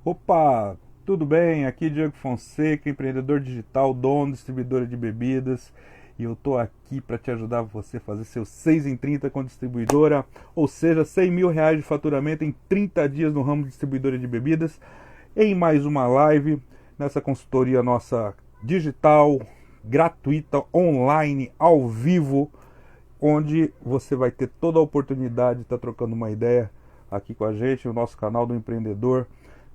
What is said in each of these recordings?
Opa, tudo bem? Aqui é Diego Fonseca, empreendedor digital, dono, distribuidora de bebidas. E eu tô aqui para te ajudar você a fazer seus 6 em 30 com distribuidora, ou seja, R$ 100.000 de faturamento em 30 dias no ramo de distribuidora de bebidas, em mais uma live, nessa consultoria nossa digital, gratuita, online, ao vivo, onde você vai ter toda a oportunidade de estar trocando uma ideia aqui com a gente, no nosso canal do empreendedor,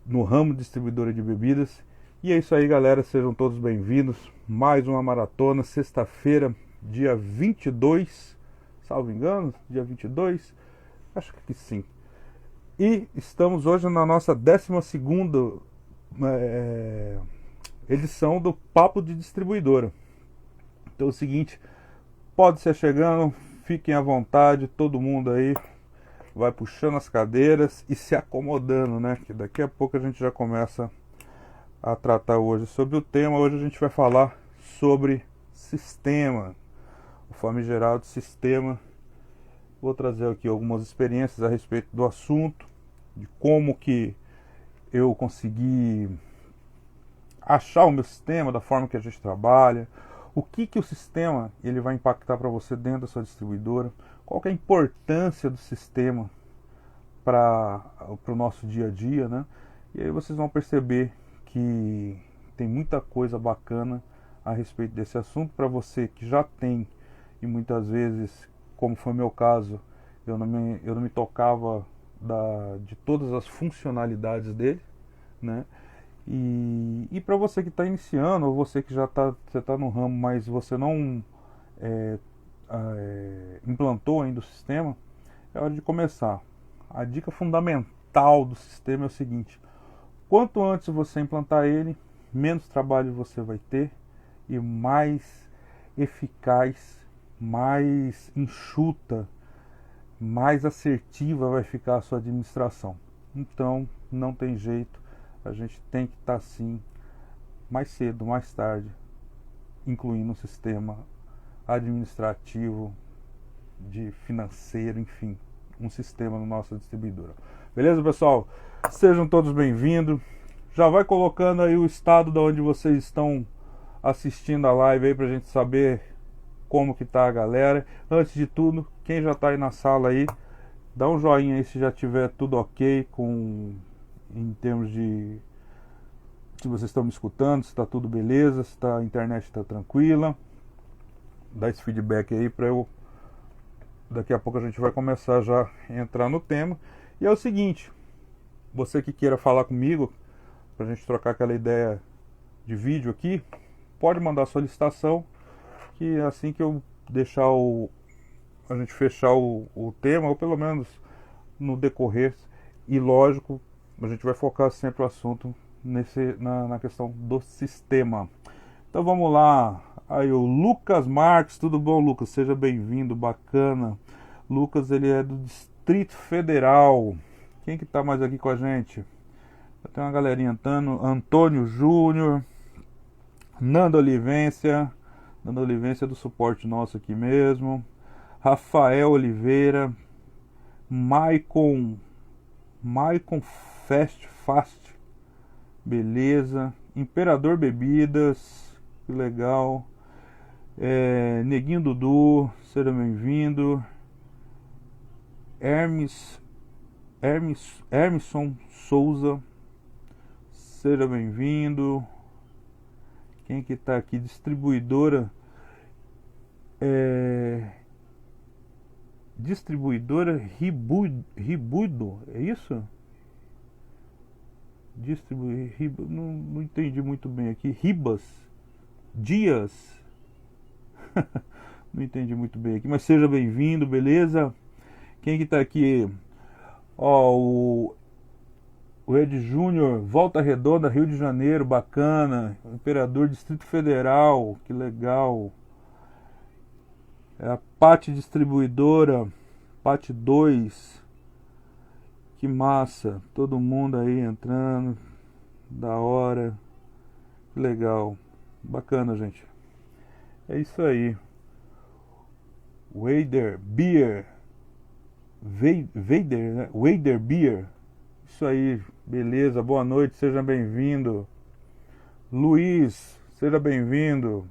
no ramo de distribuidora de bebidas. E é isso aí, galera, sejam todos bem-vindos. Mais uma maratona, sexta-feira, dia 22, salvo engano, dia 22, acho que sim. E estamos hoje na nossa 12ª edição do Papo de Distribuidora. Então é o seguinte, pode ser chegando, fiquem à vontade, todo mundo aí vai puxando as cadeiras e se acomodando, né? Que daqui a pouco a gente já começa a tratar hoje sobre o tema. Hoje a gente vai falar sobre sistema, o famigerado sistema. Vou trazer aqui algumas experiências a respeito do assunto, de como que eu consegui achar o meu sistema, da forma que a gente trabalha, o que o sistema ele vai impactar para você dentro da sua distribuidora, qual que é a importância do sistema para o nosso dia a dia, né? E aí vocês vão perceber que tem muita coisa bacana a respeito desse assunto para você que já tem e muitas vezes, como foi meu caso, eu não me tocava de todas as funcionalidades dele, né? E para você que está iniciando, ou você que já está no ramo, mas você não é, implantou ainda o sistema, é hora de começar. A dica fundamental do sistema é o seguinte: quanto antes você implantar ele, menos trabalho você vai ter e mais eficaz, mais enxuta, mais assertiva vai ficar a sua administração. Então, não tem jeito, a gente tem que estar assim, mais cedo, mais tarde, incluindo um sistema administrativo, de financeiro, enfim, um sistema na nossa distribuidora. Beleza, pessoal? Sejam todos bem-vindos. Já vai colocando aí o estado de onde vocês estão assistindo a live aí pra gente saber como que tá a galera. Antes de tudo, quem já tá aí na sala aí, dá um joinha aí se já tiver tudo ok em termos de se vocês estão me escutando, se está tudo beleza, se a internet está tranquila. Dá esse feedback aí para eu. Daqui a pouco a gente vai começar já a entrar no tema. E é o seguinte, você que queira falar comigo, para a gente trocar aquela ideia de vídeo aqui, pode mandar a solicitação, que assim que eu deixar a gente fechar o tema, ou pelo menos no decorrer, e lógico, a gente vai focar sempre o assunto na questão do sistema. Então vamos lá. Aí o Lucas Marques, tudo bom, Lucas? Seja bem-vindo, bacana. Lucas, ele é do Distrito Federal. Quem que tá mais aqui com a gente? Tem uma galerinha, Antônio Júnior, Nando Olivência do suporte nosso aqui mesmo, Rafael Oliveira, Maicon Fast, beleza, Imperador Bebidas, que legal, Neguinho Dudu, seja bem-vindo, Hermisson Souza, seja bem-vindo. Quem que tá aqui? Distribuidora Distribuidora Ribudo, é isso? Não entendi muito bem aqui. Ribas Dias. Não entendi muito bem aqui, mas seja bem-vindo, beleza? Quem que tá aqui? Ó, o Ed Júnior, Volta Redonda, Rio de Janeiro, bacana. Imperador, Distrito Federal, que legal. É a Pati Distribuidora, Pati 2. Que massa. Todo mundo aí entrando. Da hora. Que legal. Bacana, gente. É isso aí. Wader Beer. Vader, né? Wader Beer. Isso aí. Beleza, boa noite, seja bem-vindo. Luiz, seja bem-vindo.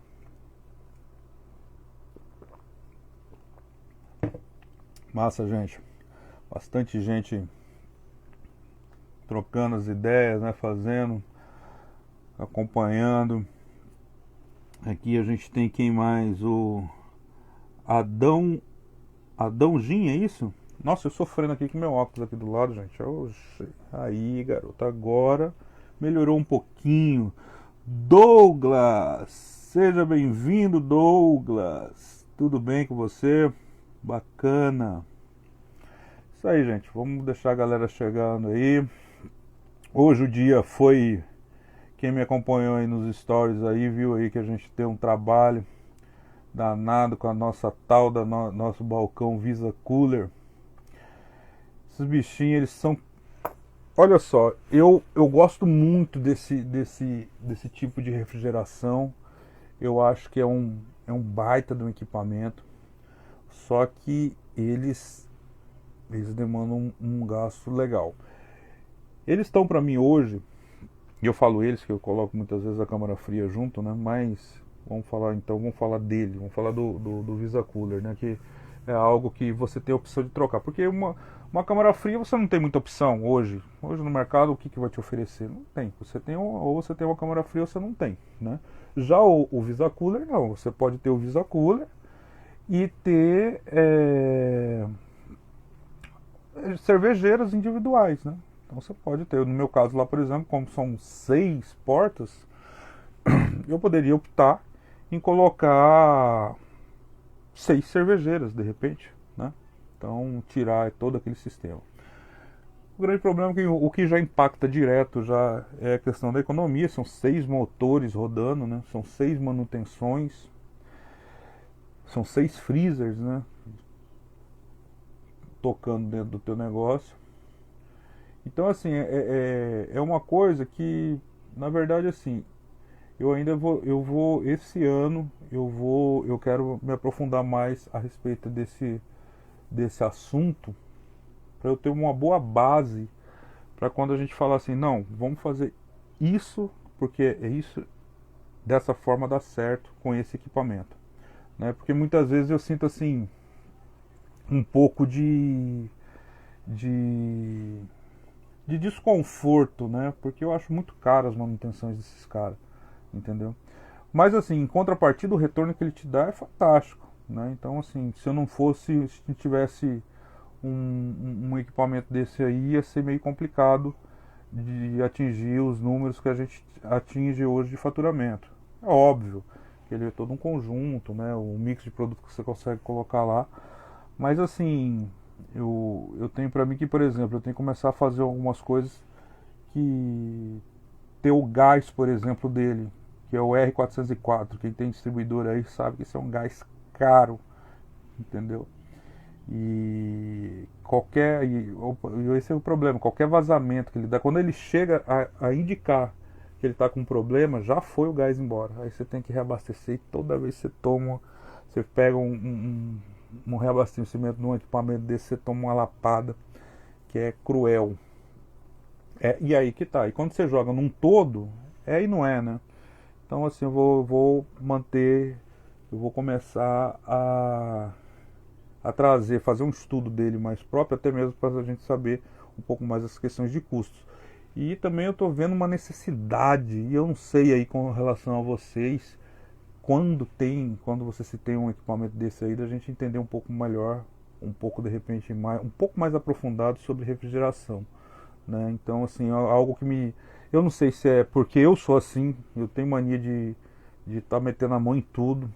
Massa, gente. Bastante gente trocando as ideias, né? Fazendo, acompanhando. Aqui a gente tem quem mais? O Adãozinho, é isso? Nossa, eu sofrendo aqui com meu óculos aqui do lado, gente. Oxi. Aí, garoto, agora melhorou um pouquinho. Douglas, seja bem-vindo, Douglas. Tudo bem com você? Bacana. Isso aí, gente. Vamos deixar a galera chegando aí. Hoje o dia foi... Quem me acompanhou aí nos stories aí, viu aí que a gente tem um trabalho danado com a nossa tal da nosso balcão Visa Cooler. Esses bichinhos, eles são... Olha só, eu gosto muito desse tipo de refrigeração. Eu acho que é um baita de um equipamento. Só que eles demandam um gasto legal. Eles estão para mim hoje, e eu falo eles, que eu coloco muitas vezes a câmara fria junto, né? Mas vamos falar dele, vamos falar do Visa Cooler, né? Que é algo que você tem a opção de trocar. Porque uma câmara fria você não tem muita opção hoje. Hoje no mercado o que vai te oferecer? Não tem. Você tem ou você tem uma câmara fria ou você não tem, né? Já o Visa Cooler não. Você pode ter o Visa Cooler e ter cervejeiras individuais, né? Então você pode ter, no meu caso lá, por exemplo, como são 6 portas, eu poderia optar em colocar 6 cervejeiras de repente, né? Então tirar todo aquele sistema. O grande problema é que o que já impacta direto já é a questão da economia. São 6 motores rodando, né? São 6 manutenções, são 6 freezers, né? Tocando dentro do teu negócio. Então assim, é uma coisa que, na verdade, assim, eu vou esse ano eu quero me aprofundar mais a respeito desse assunto, para eu ter uma boa base para quando a gente falar assim, não, vamos fazer isso porque é isso, dessa forma dá certo com esse equipamento, né? Porque muitas vezes eu sinto assim um pouco de desconforto, né? Porque eu acho muito caro as manutenções desses caras, entendeu? Mas assim, em contrapartida, o retorno que ele te dá é fantástico, né? Então assim, se eu não fosse, se tivesse um equipamento desse aí, ia ser meio complicado de atingir os números que a gente atinge hoje de faturamento. É óbvio que ele é todo um conjunto, né? Um mix de produtos que você consegue colocar lá. Mas assim, eu tenho para mim que, por exemplo, eu tenho que começar a fazer algumas coisas que... Ter o gás, por exemplo, dele, que é o R404. Quem tem distribuidor aí sabe que esse é um gás caro, entendeu? E esse é o problema, qualquer vazamento que ele dá, quando ele chega a indicar que ele está com um problema, já foi o gás embora. Aí você tem que reabastecer, e toda vez que você toma, você pega um reabastecimento de um equipamento desse, você toma uma lapada que é cruel. E aí que tá. E quando você joga num todo, e não é, né? Então assim, eu vou manter, eu vou começar a trazer, fazer um estudo dele mais próprio, até mesmo para a gente saber um pouco mais as questões de custos. E também eu estou vendo uma necessidade, e eu não sei aí com relação a vocês, quando você se tem um equipamento desse aí, da gente entender um pouco melhor, um pouco de repente um pouco mais aprofundado sobre refrigeração, né? Então assim, algo que eu não sei se é porque eu sou assim, eu tenho mania de estar metendo a mão em tudo,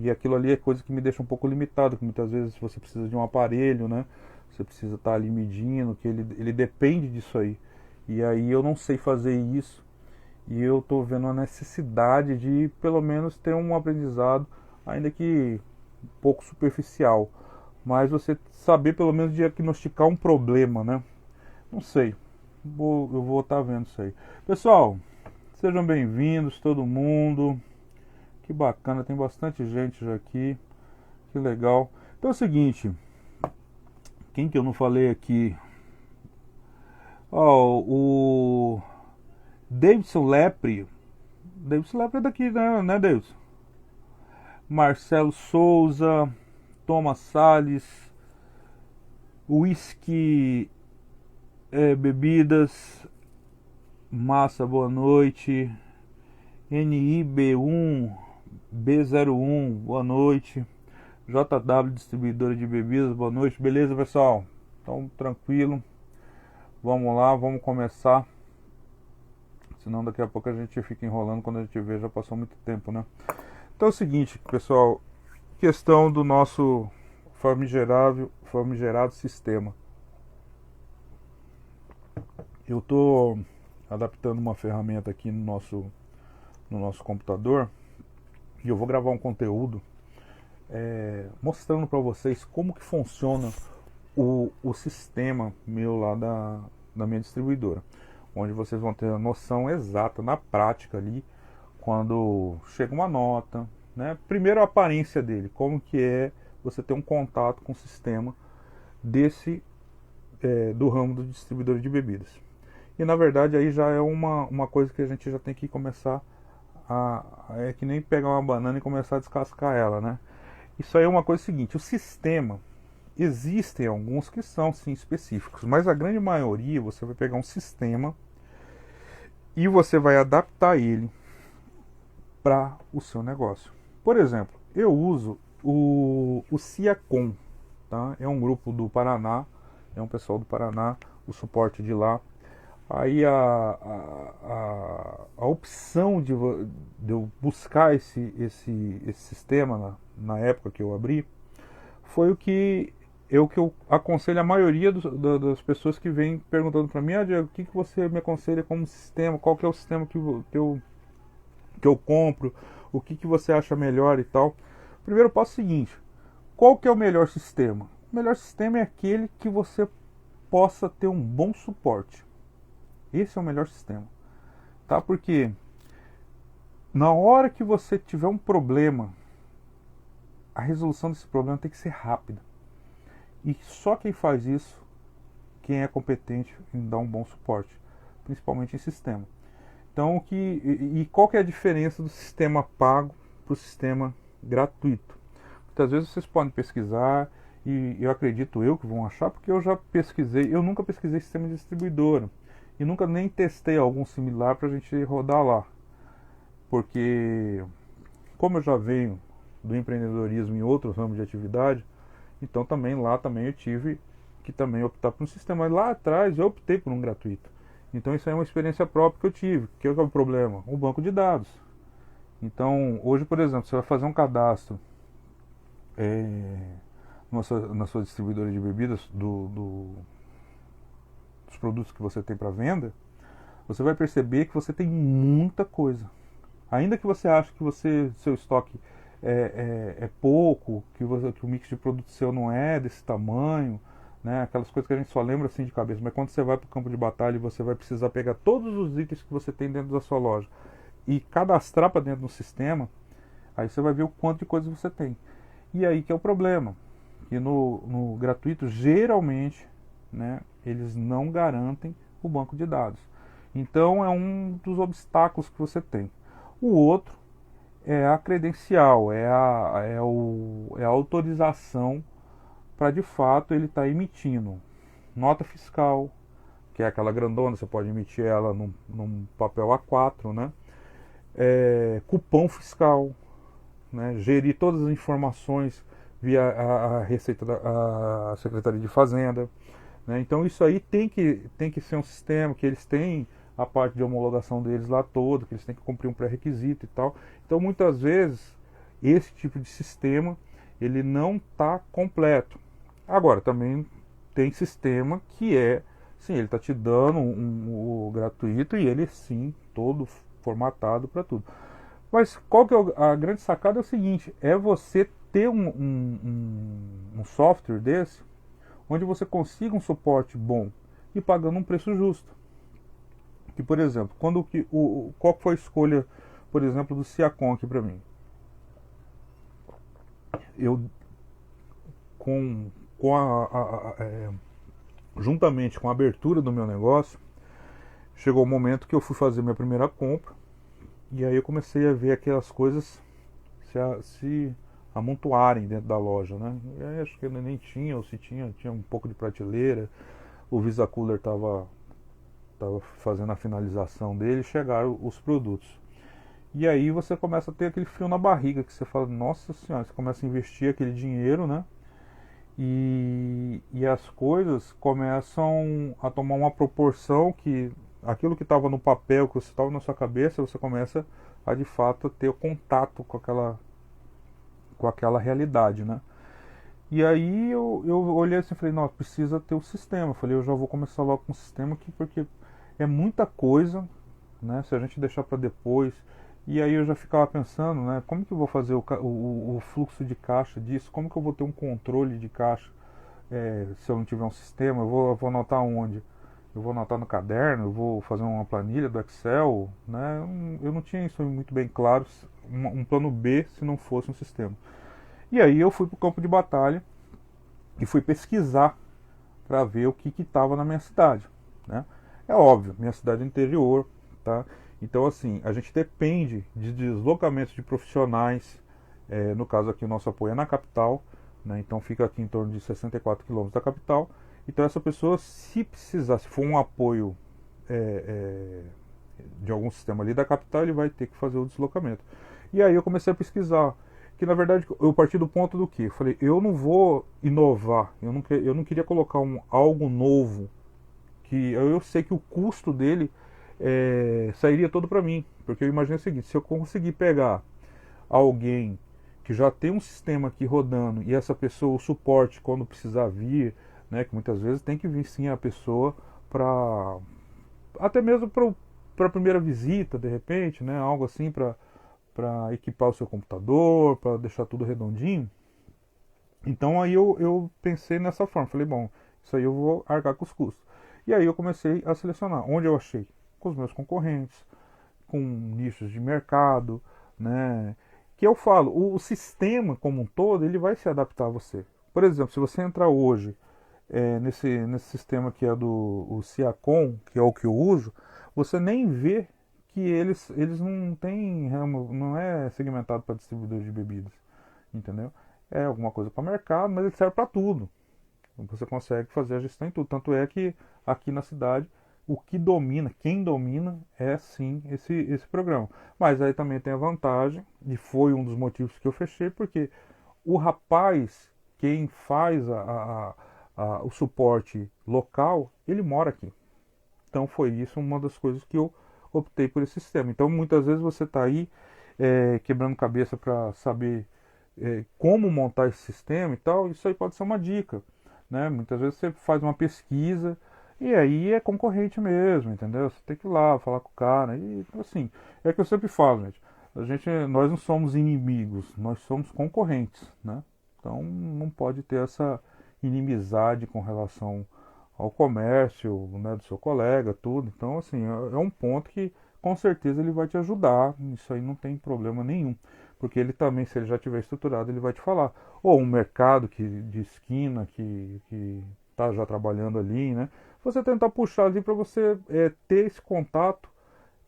e aquilo ali é coisa que me deixa um pouco limitado, que muitas vezes você precisa de um aparelho, né? Você precisa estar ali medindo, que ele depende disso aí. E aí eu não sei fazer isso, e eu estou vendo a necessidade de pelo menos ter um aprendizado, ainda que um pouco superficial, mas você saber pelo menos diagnosticar um problema, né? Não sei, eu vou estar vendo isso aí. Pessoal, sejam bem-vindos todo mundo. Que bacana, tem bastante gente já aqui. Que legal. Então é o seguinte, quem que eu não falei aqui? Ó, o Davidson Lepre. Davidson Lepre é daqui, né, Davidson? Marcelo Souza, Thomas Salles, Whisky Bebidas, Massa, boa noite. NIB1, B01, boa noite. JW Distribuidora de Bebidas, boa noite. Beleza, pessoal? Então, tranquilo. Vamos lá, vamos começar. Senão daqui a pouco a gente fica enrolando, quando a gente vê já passou muito tempo, né? Então é o seguinte, pessoal, questão do nosso famigerado sistema. Eu estou adaptando uma ferramenta aqui no nosso computador e eu vou gravar um conteúdo mostrando para vocês como que funciona o sistema meu lá da minha distribuidora, onde vocês vão ter a noção exata na prática ali quando chega uma nota, né? Primeiro a aparência dele, como que é você ter um contato com o sistema do ramo do distribuidor de bebidas. E na verdade aí já é uma coisa que a gente já tem que começar é que nem pegar uma banana e começar a descascar ela, né? Isso aí é uma coisa seguinte, o sistema, existem alguns que são sim específicos, mas a grande maioria você vai pegar um sistema e você vai adaptar ele para o seu negócio. Por exemplo, eu uso o Ciacom, tá? É um grupo do Paraná, é um pessoal do Paraná, o suporte de lá. Aí a opção de eu buscar esse sistema na época que eu abri foi o que eu aconselho a maioria das pessoas que vêm perguntando para mim: Diego, o que você me aconselha como sistema? Qual que é o sistema que eu compro? O que você acha melhor e tal? Primeiro passo é o seguinte: qual que é o melhor sistema? O melhor sistema é aquele que você possa ter um bom suporte. Esse é o melhor sistema, tá? Porque na hora que você tiver um problema, a resolução desse problema tem que ser rápida. E só quem faz isso, quem é competente em dar um bom suporte, principalmente em sistema. Então, qual que é a diferença do sistema pago para o sistema gratuito? Muitas vezes vocês podem pesquisar, e eu acredito que vão achar, porque eu já pesquisei, eu nunca pesquisei sistema de distribuidora. E nunca nem testei algum similar para a gente rodar lá. Porque, como eu já venho do empreendedorismo em outros ramos de atividade, então lá também eu tive que também optar por um sistema. Mas lá atrás eu optei por um gratuito. Então isso aí é uma experiência própria que eu tive. Que é o problema? O banco de dados. Então, hoje, por exemplo, você vai fazer um cadastro na sua distribuidora de bebidas dos produtos que você tem para venda, você vai perceber que você tem muita coisa. Ainda que você ache que seu estoque é pouco, que o mix de produto seu não é desse tamanho, né? Aquelas coisas que a gente só lembra assim de cabeça, mas quando você vai para o campo de batalha e você vai precisar pegar todos os itens que você tem dentro da sua loja e cadastrar para dentro do sistema, aí você vai ver o quanto de coisa você tem. E aí que é o problema. E no gratuito, geralmente, né, eles não garantem o banco de dados. Então é um dos obstáculos que você tem. O outro é a credencial, é a autorização para de fato ele estar emitindo nota fiscal, que é aquela grandona, você pode emitir ela num papel A4, né? Cupom fiscal, né? Gerir todas as informações via a Receita a Secretaria de Fazenda, né? Então isso aí tem que ser um sistema que eles têm a parte de homologação deles lá toda, que eles têm que cumprir um pré-requisito e tal. Então muitas vezes esse tipo de sistema ele não está completo. Agora também tem sistema que sim, ele está te dando o gratuito e ele sim todo formatado para tudo. Mas qual que é a grande sacada? É o seguinte: é você ter um software desse onde você consiga um suporte bom e pagando um preço justo. Que, por exemplo, qual foi a escolha, por exemplo, do Ciacom aqui para mim? Eu com juntamente com a abertura do meu negócio, chegou o momento que eu fui fazer minha primeira compra. E aí eu comecei a ver aquelas coisas se amontoarem dentro da loja, né? E aí acho que eu nem tinha, ou se tinha, tinha um pouco de prateleira. O Visa Cooler tava fazendo a finalização dele, chegaram os produtos. E aí você começa a ter aquele frio na barriga, que você fala, nossa senhora, você começa a investir aquele dinheiro, né? E as coisas começam a tomar uma proporção que aquilo que estava no papel, que estava na sua cabeça, você começa a de fato ter contato com aquela realidade, né? E aí eu olhei assim e falei, não, precisa ter o sistema. Eu falei, eu já vou começar logo com o sistema aqui, porque é muita coisa, né? Se a gente deixar para depois. E aí eu já ficava pensando, né? Como que eu vou fazer o fluxo de caixa disso? Como que eu vou ter um controle de caixa se eu não tiver um sistema? Eu vou anotar onde? Eu vou anotar no caderno? Eu vou fazer uma planilha do Excel? Né? Eu não tinha isso muito bem claro, um plano B se não fosse um sistema. E aí eu fui para o campo de batalha e fui pesquisar para ver o que estava na minha cidade, né? É óbvio, minha cidade é interior, tá? Então assim, a gente depende de deslocamentos de profissionais, no caso aqui o nosso apoio é na capital, né? Então fica aqui em torno de 64 quilômetros da capital. Então essa pessoa, se precisar, se for um apoio de algum sistema ali da capital, ele vai ter que fazer o deslocamento. E aí eu comecei a pesquisar, que na verdade eu parti do ponto do que? Eu falei, eu não vou inovar, eu não queria colocar algo novo, que eu sei que o custo dele sairia todo para mim, porque eu imaginei o seguinte, se eu conseguir pegar alguém que já tem um sistema aqui rodando e essa pessoa, o suporte quando precisar vir, né, que muitas vezes tem que vir sim a pessoa para até mesmo para a primeira visita, de repente, né, algo assim para equipar o seu computador, para deixar tudo redondinho. Então aí eu pensei nessa forma, falei, bom, isso aí eu vou arcar com os custos. E aí eu comecei a selecionar onde eu achei, com os meus concorrentes, com nichos de mercado, né? Que eu falo, o sistema como um todo, ele vai se adaptar a você. Por exemplo, se você entrar hoje nesse sistema que é o Ciacom, que é o que eu uso, você nem vê que eles não têm ramo, não é segmentado para distribuidores de bebidas, entendeu? É alguma coisa para mercado, mas ele serve para tudo. Você consegue fazer a gestão em tudo. Tanto é que aqui na cidade o que domina, quem domina é sim esse programa. Mas aí também tem a vantagem, e foi um dos motivos que eu fechei, porque o rapaz, quem faz o suporte local, ele mora aqui. Então foi isso uma das coisas que eu optei por esse sistema. Então muitas vezes você está aí quebrando cabeça para saber como montar esse sistema e tal, isso aí pode ser uma dica, né? Muitas vezes você faz uma pesquisa e aí é concorrente mesmo, entendeu? Você tem que ir lá falar com o cara e assim, é o que eu sempre falo, gente. Nós não somos inimigos, nós somos concorrentes, né? Então não pode ter essa inimizade com relação ao comércio, né, do seu colega, tudo. Então assim, é um ponto que com certeza ele vai te ajudar. Isso aí não tem problema nenhum. Porque ele também, se ele já tiver estruturado, ele vai te falar. Ou um mercado de esquina que está já trabalhando ali, né? Você tentar puxar ali para você ter esse contato,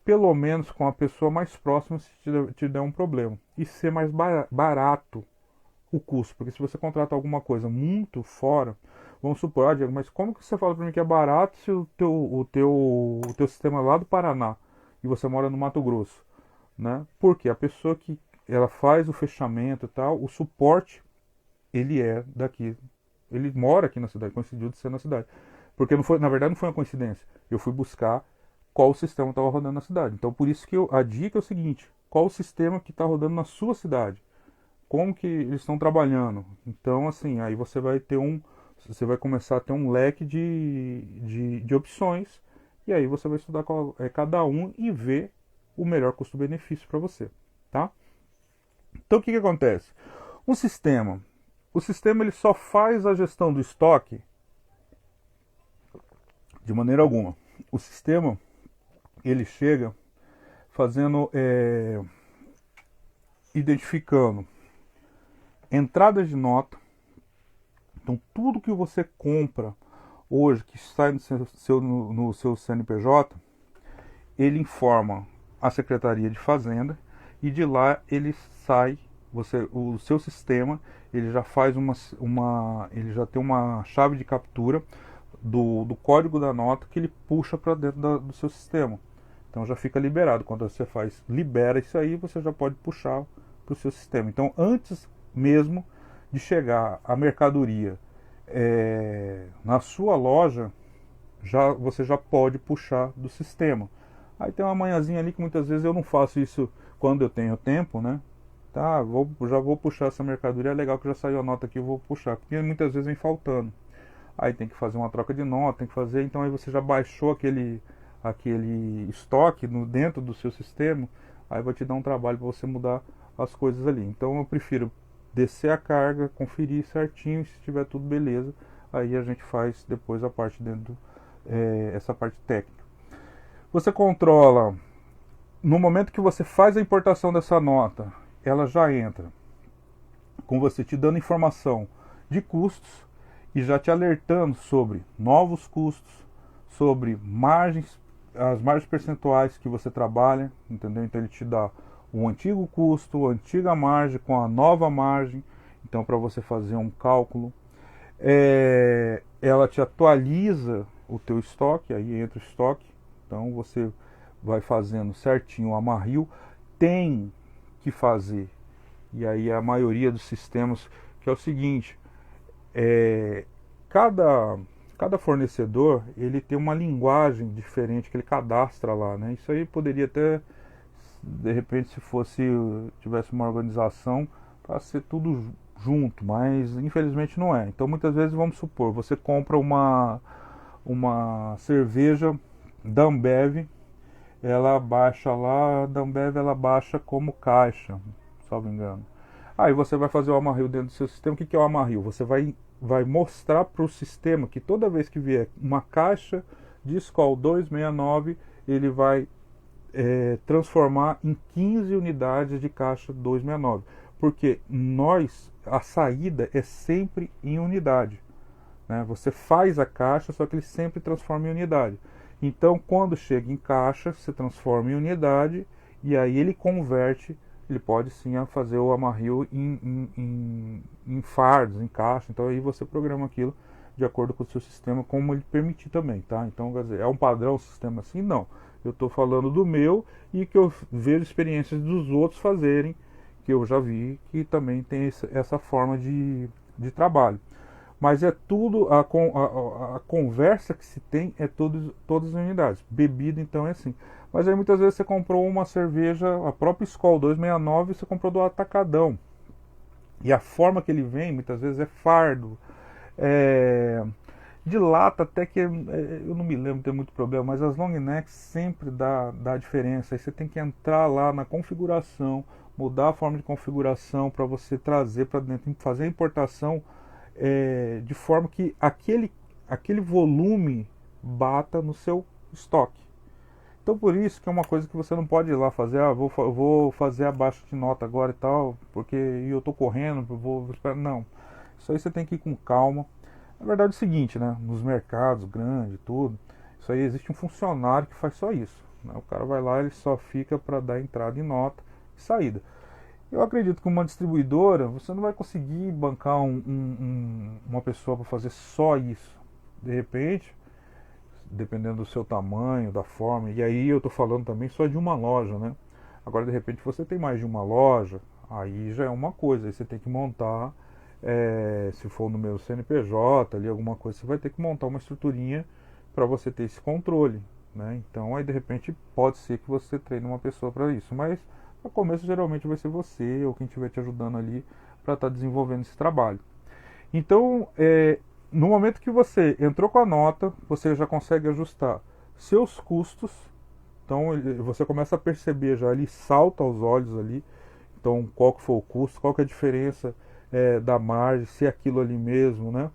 pelo menos com a pessoa mais próxima, se te der um problema. E ser mais barato o custo. Porque se você contrata alguma coisa muito fora, vamos supor, Diego, mas como que você fala para mim que é barato se o teu sistema é lá do Paraná e você mora no Mato Grosso? Né? Porque a pessoa que ela faz o fechamento e tal, o suporte, ele é daqui. Ele mora aqui na cidade, coincidiu de ser na cidade. Porque não foi, na verdade não foi uma coincidência. Eu fui buscar qual sistema estava rodando na cidade. Então por isso que a dica é o seguinte: qual o sistema que está rodando na sua cidade? Como que eles estão trabalhando? Então assim, aí você vai começar a ter um leque de opções e aí você vai estudar cada um e ver o melhor custo-benefício para você, tá? Então o que acontece? Um sistema, o sistema ele só faz a gestão do estoque de maneira alguma. O sistema ele chega fazendo, identificando entradas de nota. Então tudo que você compra hoje que sai no seu CNPJ, ele informa a Secretaria de Fazenda e de lá ele sai, o seu sistema ele já faz ele já tem uma chave de captura do código da nota que ele puxa para dentro do seu sistema. Então já fica liberado. Quando você libera isso aí, você já pode puxar para o seu sistema. Então antes mesmo de chegar a mercadoria na sua loja, você já pode puxar do sistema. Aí tem uma manhãzinha ali que muitas vezes eu não faço isso quando eu tenho tempo, né? Tá, já vou puxar essa mercadoria, é legal que já saiu a nota aqui, eu vou puxar, porque muitas vezes vem faltando. Aí tem que fazer uma troca de nota, tem que fazer, então aí você já baixou aquele estoque dentro do seu sistema, aí vai te dar um trabalho para você mudar as coisas ali. Então eu prefiro descer a carga, conferir certinho, se estiver tudo beleza, aí a gente faz depois a parte essa parte técnica. Você controla, no momento que você faz a importação dessa nota, ela já entra com você te dando informação de custos e já te alertando sobre novos custos, sobre as margens percentuais que você trabalha, entendeu? Então ele te dá o antigo custo, a antiga margem com a nova margem, então para você fazer um cálculo. Ela te atualiza o teu estoque, aí entra o estoque, então você vai fazendo certinho o amarrio, tem que fazer, e aí a maioria dos sistemas, que é o seguinte, cada fornecedor ele tem uma linguagem diferente que ele cadastra lá, né? Isso aí poderia até, de repente, se tivesse uma organização para ser tudo junto, mas infelizmente não é. Então muitas vezes, vamos supor, você compra uma cerveja da Ambev, ela baixa lá, da Ambev ela baixa como caixa, salvo engano. Aí você vai fazer o amarrio dentro do seu sistema. O que é o amarrio? Você vai mostrar para o sistema que toda vez que vier uma caixa de Skol 269, ele vai transformar em 15 unidades de caixa 269. Porque a saída é sempre em unidade, né? Você faz a caixa, só que ele sempre transforma em unidade. Então, quando chega em caixa, se transforma em unidade e aí ele converte, ele pode sim fazer o amarrio em fardos, em caixa. Então aí você programa aquilo de acordo com o seu sistema, como ele permitir também, tá? Então, quer dizer, é um padrão o sistema assim? Não. Eu estou falando do meu e que eu vejo experiências dos outros fazerem, que eu já vi que também tem essa forma de trabalho. Mas é tudo, a conversa que se tem é todas as unidades. Bebida, então, é assim. Mas aí muitas vezes você comprou uma cerveja, a própria Skol 269, você comprou do atacadão. E a forma que ele vem, muitas vezes, é fardo. De lata até que, eu não me lembro, tem muito problema, mas as long necks sempre dá diferença. Aí você tem que entrar lá na configuração, mudar a forma de configuração para você trazer para dentro, fazer a importação de forma que aquele volume bata no seu estoque. Então por isso que é uma coisa que você não pode ir lá fazer, vou fazer abaixo de nota agora e tal, porque eu estou correndo, vou esperar. Não, isso aí você tem que ir com calma. Na verdade é o seguinte, né? Nos mercados grandes, tudo, isso aí existe um funcionário que faz só isso, né? O cara vai lá, ele só fica para dar entrada em nota e saída. Eu acredito que uma distribuidora, você não vai conseguir bancar uma pessoa para fazer só isso. De repente, dependendo do seu tamanho, da forma, e aí eu estou falando também só de uma loja, né? Agora, de repente, você tem mais de uma loja, aí já é uma coisa, aí você tem que montar, se for no meu CNPJ, ali alguma coisa, você vai ter que montar uma estruturinha para você ter esse controle, né? Então, aí de repente, pode ser que você treine uma pessoa para isso, mas no começo geralmente vai ser você ou quem estiver te ajudando ali para estar desenvolvendo esse trabalho. Então, no momento que você entrou com a nota, você já consegue ajustar seus custos. Então você começa a perceber já ali, salta aos olhos ali. Então qual que foi o custo, qual que é a diferença da margem, se é aquilo ali mesmo, né?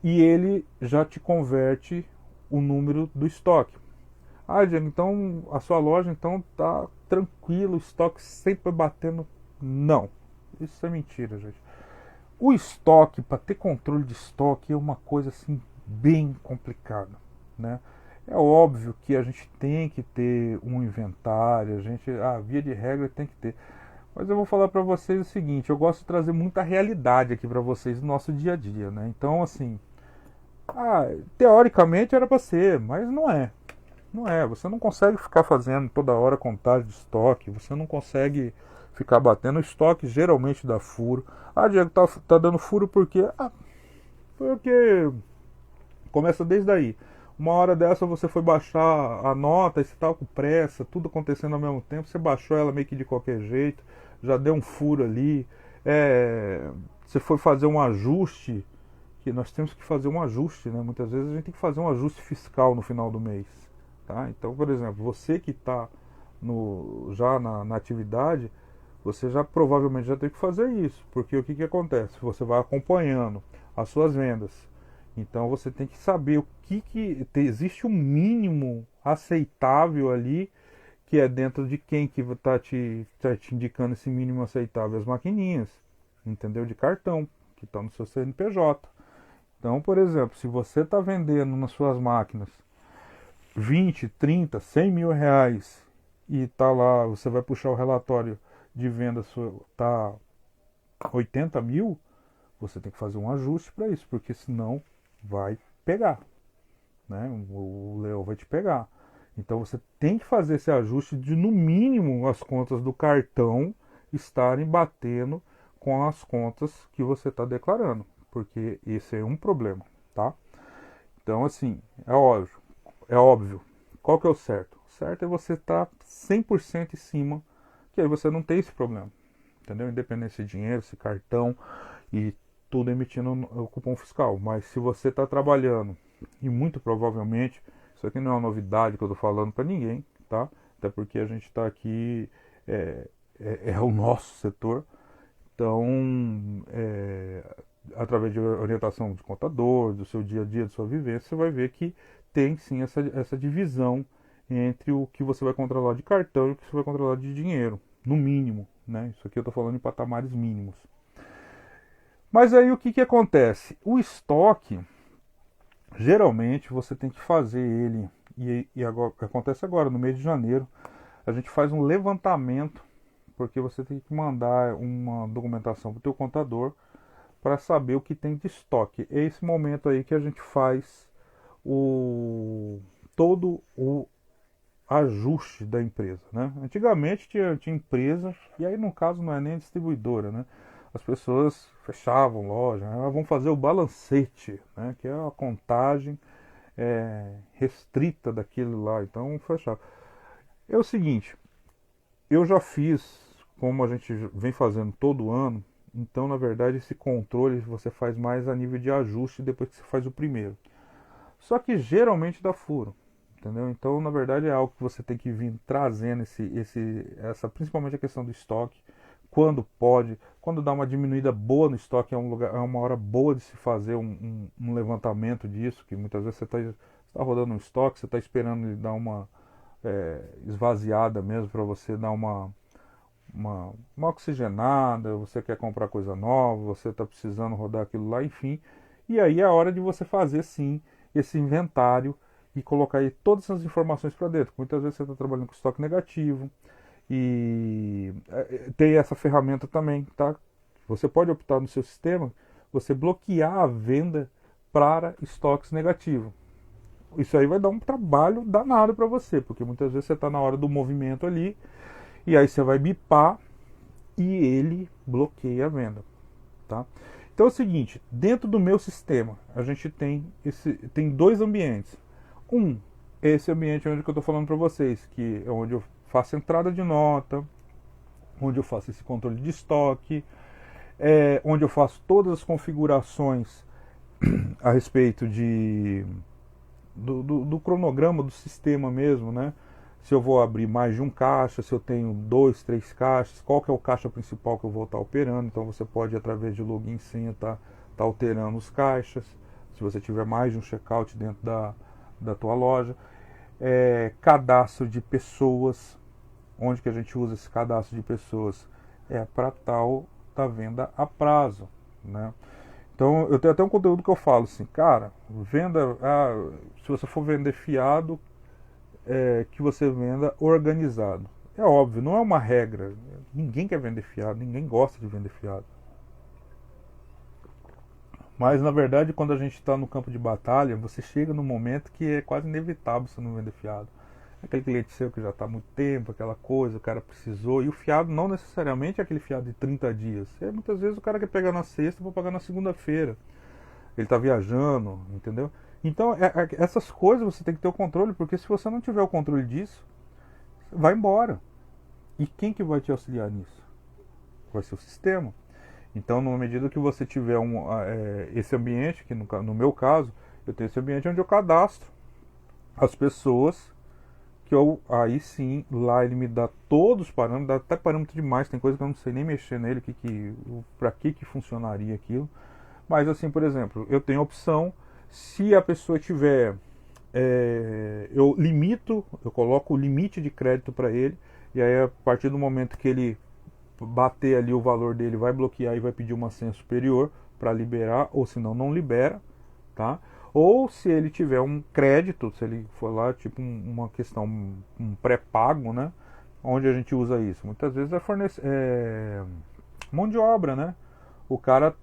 E ele já te converte o número do estoque. Diego, então a sua loja então tá tranquilo, o estoque sempre batendo. Não, isso é mentira, gente. O estoque, para ter controle de estoque, é uma coisa assim bem complicado, né? É óbvio que a gente tem que ter um inventário, via de regra tem que ter. Mas eu vou falar para vocês o seguinte, eu gosto de trazer muita realidade aqui para vocês no nosso dia a dia, né? Então, assim, teoricamente era para ser, mas não é. Não é, você não consegue ficar fazendo toda hora contagem de estoque, você não consegue ficar batendo. O estoque geralmente dá furo. Diego, tá dando furo por quê? Porque começa desde aí. Uma hora dessa você foi baixar a nota e você estava com pressa, tudo acontecendo ao mesmo tempo, você baixou ela meio que de qualquer jeito, já deu um furo ali. Você foi fazer um ajuste, que nós temos que fazer um ajuste, né? Muitas vezes a gente tem que fazer um ajuste fiscal no final do mês. Tá? Então, por exemplo, você que está já na atividade, você já provavelmente já tem que fazer isso, porque o que acontece? Você vai acompanhando as suas vendas. Então você tem que saber existe um mínimo aceitável ali, que é dentro de quem que está te indicando esse mínimo aceitável, as maquininhas, entendeu? De cartão, que está no seu CNPJ. Então, por exemplo, se você está vendendo nas suas máquinas 20, 30, 100 mil reais e tá lá, você vai puxar o relatório de venda, tá 80 mil, você tem que fazer um ajuste para isso, porque senão vai pegar, né? O leão vai te pegar. Então você tem que fazer esse ajuste de, no mínimo, as contas do cartão estarem batendo com as contas que você está declarando, porque esse é um problema, tá? Então, assim, é óbvio. Qual que é o certo? O certo é você estar 100% em cima, que aí você não tem esse problema, entendeu? Independente se dinheiro, se cartão e tudo emitindo o cupom fiscal. Mas se você está trabalhando, e muito provavelmente, isso aqui não é uma novidade que eu estou falando para ninguém, tá? Até porque a gente está aqui, é o nosso setor. Então, através de orientação de contador, do seu dia a dia, de sua vivência, você vai ver que tem sim essa divisão entre o que você vai controlar de cartão e o que você vai controlar de dinheiro, no mínimo, né? Isso aqui eu estou falando em patamares mínimos. Mas aí o que acontece? O estoque, geralmente você tem que fazer ele, e agora, acontece agora, no mês de janeiro, a gente faz um levantamento, porque você tem que mandar uma documentação para o teu contador para saber o que tem de estoque. É esse momento aí que a gente faz todo o ajuste da empresa, né? Antigamente tinha empresa, e aí no caso não é nem distribuidora, né? As pessoas fechavam loja, né? Vão fazer o balancete, né? Que é a contagem restrita daquilo lá, então fechava. É o seguinte, eu já fiz, como a gente vem fazendo todo ano, então na verdade esse controle você faz mais a nível de ajuste depois que você faz o primeiro. Só que geralmente dá furo, entendeu? Então na verdade é algo que você tem que vir trazendo principalmente a questão do estoque, quando pode, quando dá uma diminuída boa no estoque é uma hora boa de se fazer um levantamento disso, que muitas vezes você está rodando um estoque, você está esperando ele dar uma esvaziada mesmo para você dar uma oxigenada, você quer comprar coisa nova, você está precisando rodar aquilo lá, enfim. E aí é a hora de você fazer sim esse inventário e colocar aí todas as informações para dentro. Muitas vezes você está trabalhando com estoque negativo e tem essa ferramenta também, tá? Você pode optar no seu sistema, você bloquear a venda para estoques negativos. Isso aí vai dar um trabalho danado para você, porque muitas vezes você está na hora do movimento ali, e aí você vai bipar e ele bloqueia a venda, tá? Então é o seguinte, dentro do meu sistema, a gente tem dois ambientes. Um é esse ambiente onde eu estou falando para vocês, que é onde eu faço entrada de nota, onde eu faço esse controle de estoque, onde eu faço todas as configurações a respeito do cronograma do sistema mesmo, né? Se eu vou abrir mais de um caixa, se eu tenho 2, 3 caixas, qual que é o caixa principal que eu vou estar operando. Então você pode, através de login e senha, tá alterando os caixas. Se você tiver mais de um checkout dentro da tua loja. Cadastro de pessoas. Onde que a gente usa esse cadastro de pessoas? Para tal da venda a prazo, né? Então eu tenho até um conteúdo que eu falo assim, cara, venda, se você for vender fiado, que você venda organizado. É óbvio, não é uma regra. Ninguém quer vender fiado, ninguém gosta de vender fiado. Mas na verdade, quando a gente está no campo de batalha, você chega num momento que é quase inevitável você não vender fiado. Aquele cliente seu que já está há muito tempo, aquela coisa, o cara precisou. E o fiado não necessariamente é aquele fiado de 30 dias. Muitas vezes o cara quer pegar na sexta para pagar na segunda-feira. Ele está viajando, entendeu? Então, essas coisas você tem que ter o controle, porque se você não tiver o controle disso, vai embora. E quem que vai te auxiliar nisso? Vai ser o sistema. Então, na medida que você tiver esse ambiente, que no meu caso, eu tenho esse ambiente onde eu cadastro as pessoas, que aí sim, lá ele me dá todos os parâmetros, dá até parâmetro demais, tem coisa que eu não sei nem mexer nele, para que funcionaria aquilo. Mas assim, por exemplo, eu tenho a opção, se a pessoa tiver, eu coloco o limite de crédito para ele, e aí a partir do momento que ele bater ali o valor dele, vai bloquear e vai pedir uma senha superior para liberar, ou senão não libera, tá? Ou se ele tiver um crédito, se ele for lá, tipo uma questão, um pré-pago, né? Onde a gente usa isso? Muitas vezes mão de obra, né? O cara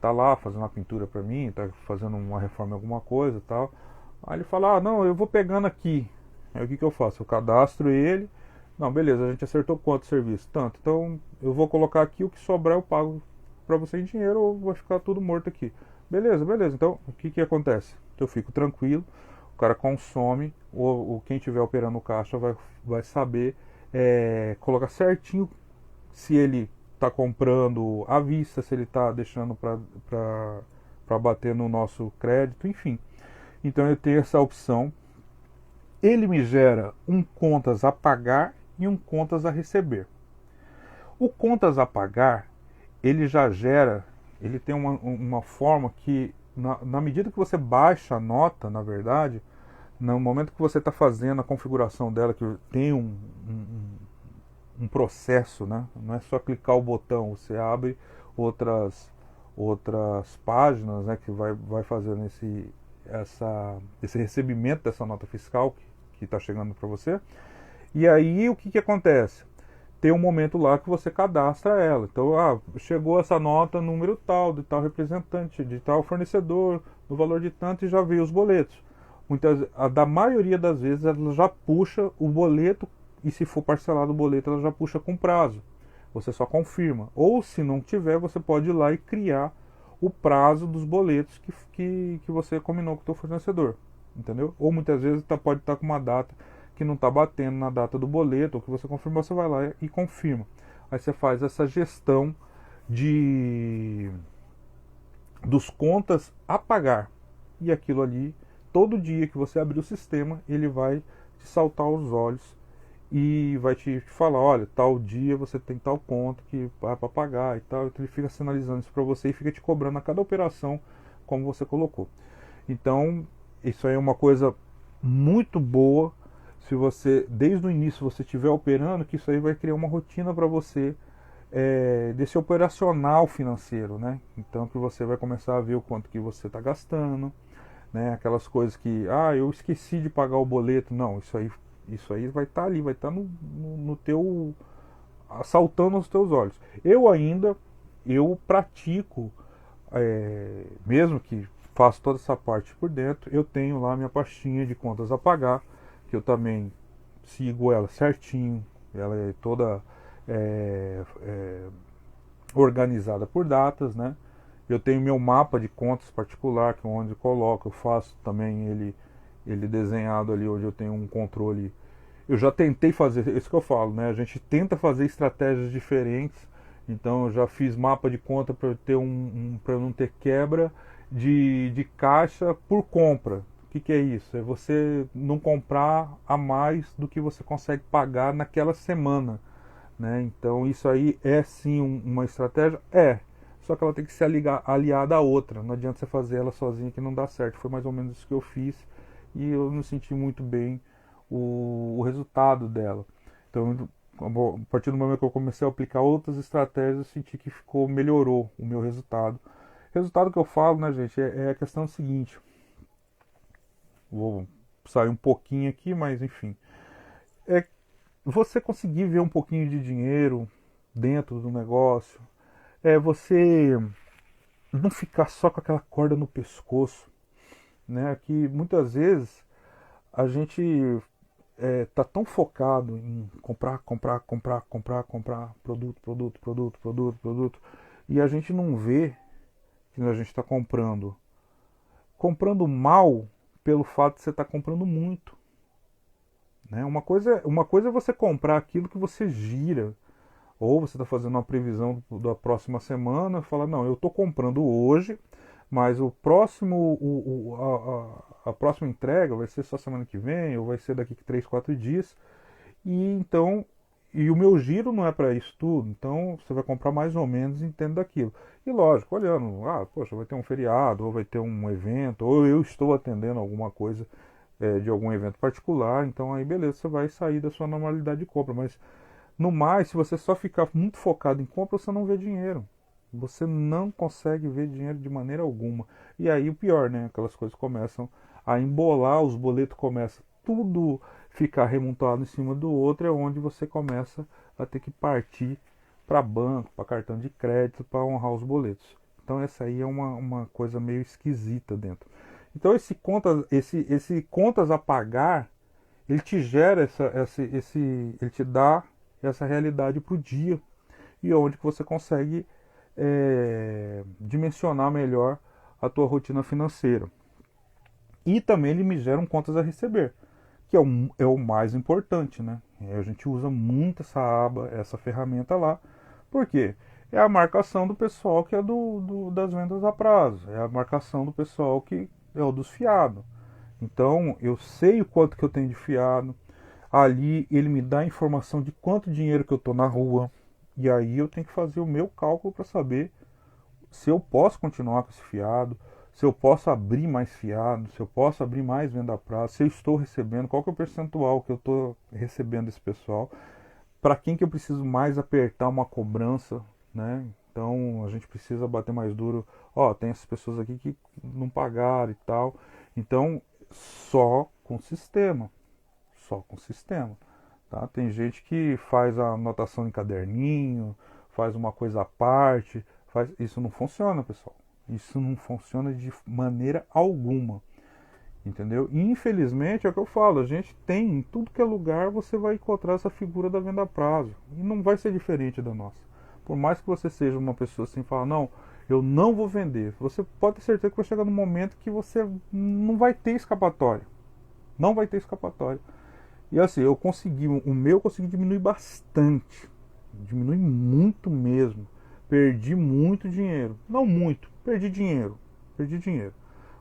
tá lá fazendo uma pintura para mim, tá fazendo uma reforma em alguma coisa e tal. Aí ele fala, não, eu vou pegando aqui. Aí o que eu faço? Eu cadastro ele. Não, beleza, a gente acertou quanto serviço? Tanto. Então eu vou colocar aqui, o que sobrar eu pago para você em dinheiro ou vai ficar tudo morto aqui. Beleza, beleza. Então o que acontece? Eu fico tranquilo, o cara consome, ou quem estiver operando o caixa vai saber colocar certinho se ele está comprando à vista, se ele está deixando para bater no nosso crédito, enfim. Então eu tenho essa opção. Ele me gera um contas a pagar e um contas a receber. O contas a pagar, ele já gera, ele tem uma forma que, na medida que você baixa a nota, na verdade, no momento que você está fazendo a configuração dela, que tem um processo, né? Não é só clicar o botão, você abre outras páginas, né? Que vai fazendo esse recebimento dessa nota fiscal que está chegando para você. E aí o que acontece? Tem um momento lá que você cadastra ela. Então, chegou essa nota, número tal, de tal representante, de tal fornecedor, no valor de tanto, e já veio os boletos. Da maioria das vezes ela já puxa o boleto, e se for parcelado o boleto, ela já puxa com prazo. Você só confirma. Ou se não tiver, você pode ir lá e criar o prazo dos boletos que você combinou com o seu fornecedor. Entendeu? Ou muitas vezes pode estar com uma data que não está batendo na data do boleto, ou que você confirmou, você vai lá e confirma. Aí você faz essa gestão dos contas a pagar. E aquilo ali, todo dia que você abrir o sistema, ele vai te saltar aos olhos e vai te falar, olha, tal dia você tem tal conta que vai para pagar e tal. Então ele fica sinalizando isso para você e fica te cobrando a cada operação como você colocou. Então, isso aí é uma coisa muito boa. Se você, desde o início, você estiver operando, que isso aí vai criar uma rotina para você desse operacional financeiro, né? Então que você vai começar a ver o quanto que você está gastando, né? Aquelas coisas que, eu esqueci de pagar o boleto. Não, isso aí vai estar ali, vai estar no teu, assaltando os teus olhos. Eu pratico, mesmo que faço toda essa parte por dentro, eu tenho lá minha pastinha de contas a pagar, que eu também sigo ela certinho, ela é toda organizada por datas, né? Eu tenho meu mapa de contas particular, que é onde eu coloco, eu faço também ele desenhado ali, onde eu tenho um controle. Eu já tentei fazer, isso que eu falo, né? A gente tenta fazer estratégias diferentes. Então eu já fiz mapa de conta para ter para não ter quebra de caixa por compra. O que é isso? É você não comprar a mais do que você consegue pagar naquela semana, né? Então isso aí é sim uma estratégia? Só que ela tem que ser aliada a outra. Não adianta você fazer ela sozinha que não dá certo. Foi mais ou menos isso que eu fiz e eu não senti muito bem o resultado dela. Então, a partir do momento que eu comecei a aplicar outras estratégias, eu senti que melhorou o meu resultado. Resultado que eu falo, né, gente, é a questão seguinte. Vou sair um pouquinho aqui, mas enfim. É você conseguir ver um pouquinho de dinheiro dentro do negócio. É você não ficar só com aquela corda no pescoço, né? Que muitas vezes a gente tá tão focado em comprar produto, e a gente não vê que a gente está comprando mal pelo fato de você estar comprando muito, né? Uma coisa é você comprar aquilo que você gira, ou você está fazendo uma previsão da próxima semana, fala, não, eu estou comprando hoje, mas o próximo, a próxima entrega vai ser só semana que vem, ou vai ser daqui a 3, 4 dias, e então, e o meu giro não é para isso tudo, então você vai comprar mais ou menos entendo daquilo. E lógico, olhando, poxa, vai ter um feriado, ou vai ter um evento, ou eu estou atendendo alguma coisa de algum evento particular, então aí beleza, você vai sair da sua normalidade de compra, mas no mais, se você só ficar muito focado em compra, você não vê dinheiro. Você não consegue ver dinheiro de maneira alguma. E aí o pior, né? Aquelas coisas começam a embolar, os boletos começam tudo ficar remontado em cima do outro, é onde você começa a ter que partir para banco, para cartão de crédito, para honrar os boletos. Então essa aí é uma coisa meio esquisita dentro. Então esse contas a pagar, ele te gera ele te dá essa realidade para o dia, e onde que você consegue dimensionar melhor a tua rotina financeira. E também ele me gera um contas a receber, que é o mais importante, né? A gente usa muito essa aba, essa ferramenta lá, porque é a marcação do pessoal que é das vendas a prazo, é a marcação do pessoal que é o dos fiados. Então eu sei o quanto que eu tenho de fiado. Ali ele me dá a informação de quanto dinheiro que eu estou na rua. E aí eu tenho que fazer o meu cálculo para saber se eu posso continuar com esse fiado, se eu posso abrir mais fiado, se eu posso abrir mais venda a prazo, se eu estou recebendo, qual que é o percentual que eu estou recebendo desse pessoal, para quem que eu preciso mais apertar uma cobrança, né? Então a gente precisa bater mais duro. Tem essas pessoas aqui que não pagaram e tal. Então só com sistema. Só com sistema. Tá? Tem gente que faz a anotação em caderninho, faz uma coisa à parte. Isso não funciona, pessoal. Isso não funciona de maneira alguma. Entendeu? E infelizmente é o que eu falo, a gente tem em tudo que é lugar, você vai encontrar essa figura da venda a prazo. E não vai ser diferente da nossa. Por mais que você seja uma pessoa assim, fala, não, eu não vou vender. Você pode ter certeza que vai chegar num momento que você não vai ter escapatória. Não vai ter escapatória. E assim, o meu consegui diminuir bastante. Diminui muito mesmo. Perdi muito dinheiro. Não muito, perdi dinheiro. Perdi dinheiro.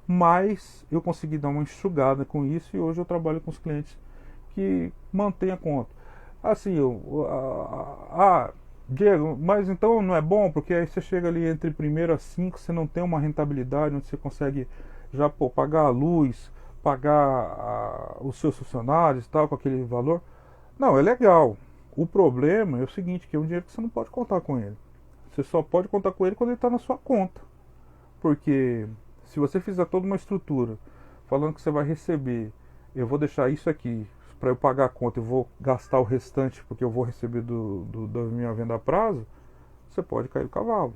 Mas eu consegui dar uma enxugada com isso e hoje eu trabalho com os clientes que mantêm a conta. Assim, Diego, mas então não é bom, porque aí você chega ali entre primeiro a 5, você não tem uma rentabilidade onde você consegue já pagar a luz, pagar os seus funcionários e tal, com aquele valor. Não, é legal. O problema é o seguinte, que é um dinheiro que você não pode contar com ele. Você só pode contar com ele quando ele está na sua conta. Porque se você fizer toda uma estrutura falando que você vai receber, eu vou deixar isso aqui para eu pagar a conta, eu vou gastar o restante porque eu vou receber da minha venda a prazo, você pode cair do cavalo.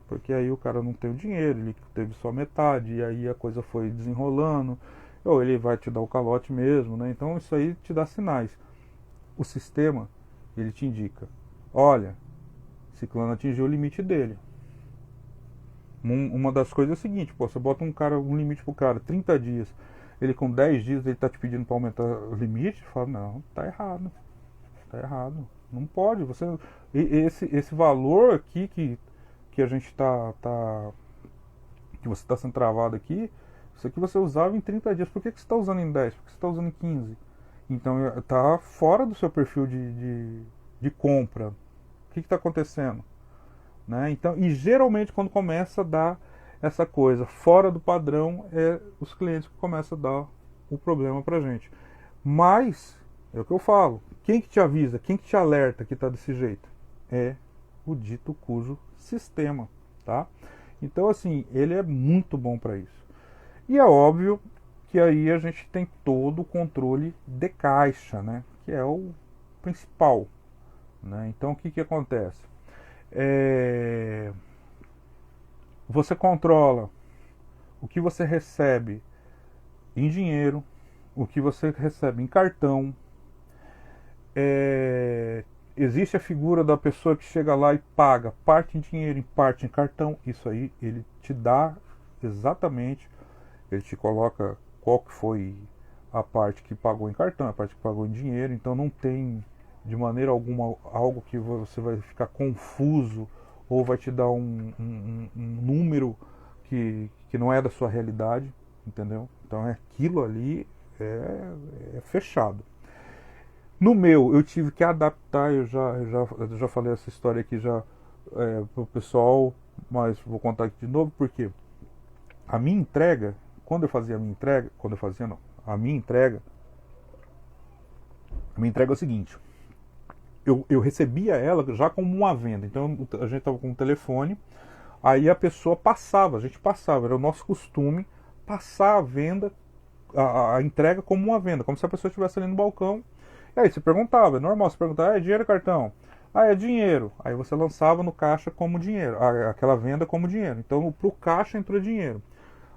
Porque aí o cara não tem o dinheiro, ele teve só metade, e aí a coisa foi desenrolando, ou ele vai te dar o calote mesmo, né? Então isso aí te dá sinais. O sistema, ele te indica, olha, Ciclano atingiu o limite dele. Uma das coisas é o seguinte, você bota um limite pro cara, 30 dias, ele com 10 dias ele tá te pedindo para aumentar o limite, fala, não, tá errado, não pode, esse valor aqui que a gente que você está sendo travado aqui, isso aqui você usava em 30 dias, por que você está usando em 10? Por que você está usando em 15? Então está fora do seu perfil de compra. O que está acontecendo? Né? Então, e geralmente quando começa a dar essa coisa fora do padrão, é os clientes que começam a dar o problema pra gente. Mas, é o que eu falo, quem que te avisa, quem que te alerta que está desse jeito? É o dito cujo sistema, tá? Então, assim, ele é muito bom para isso. E é óbvio que aí a gente tem todo o controle de caixa, né? Que é o principal. Né? Então, o que, que acontece? É... Você controla o que você recebe em dinheiro, o que você recebe em cartão. É... Existe a figura da pessoa que chega lá e paga parte em dinheiro e parte em cartão. Isso aí ele te dá exatamente, ele te coloca qual que foi a parte que pagou em cartão, a parte que pagou em dinheiro. Então não tem de maneira alguma algo que você vai ficar confuso ou vai te dar um número que não é da sua realidade, entendeu? Então é aquilo ali é fechado. No meu, eu tive que adaptar, eu já falei essa história aqui já pro pessoal, mas vou contar aqui de novo, porque a minha entrega, quando eu fazia a minha entrega, quando eu fazia não, a minha entrega é o seguinte, eu recebia ela já como uma venda, então a gente estava com um telefone, aí a pessoa passava, a gente passava, era o nosso costume passar a venda, a entrega como uma venda, como se a pessoa estivesse ali no balcão. E aí você perguntava, é normal, você perguntava, é dinheiro ou cartão? Ah, é dinheiro. Aí você lançava no caixa como dinheiro, aquela venda como dinheiro. Então pro caixa entrou dinheiro.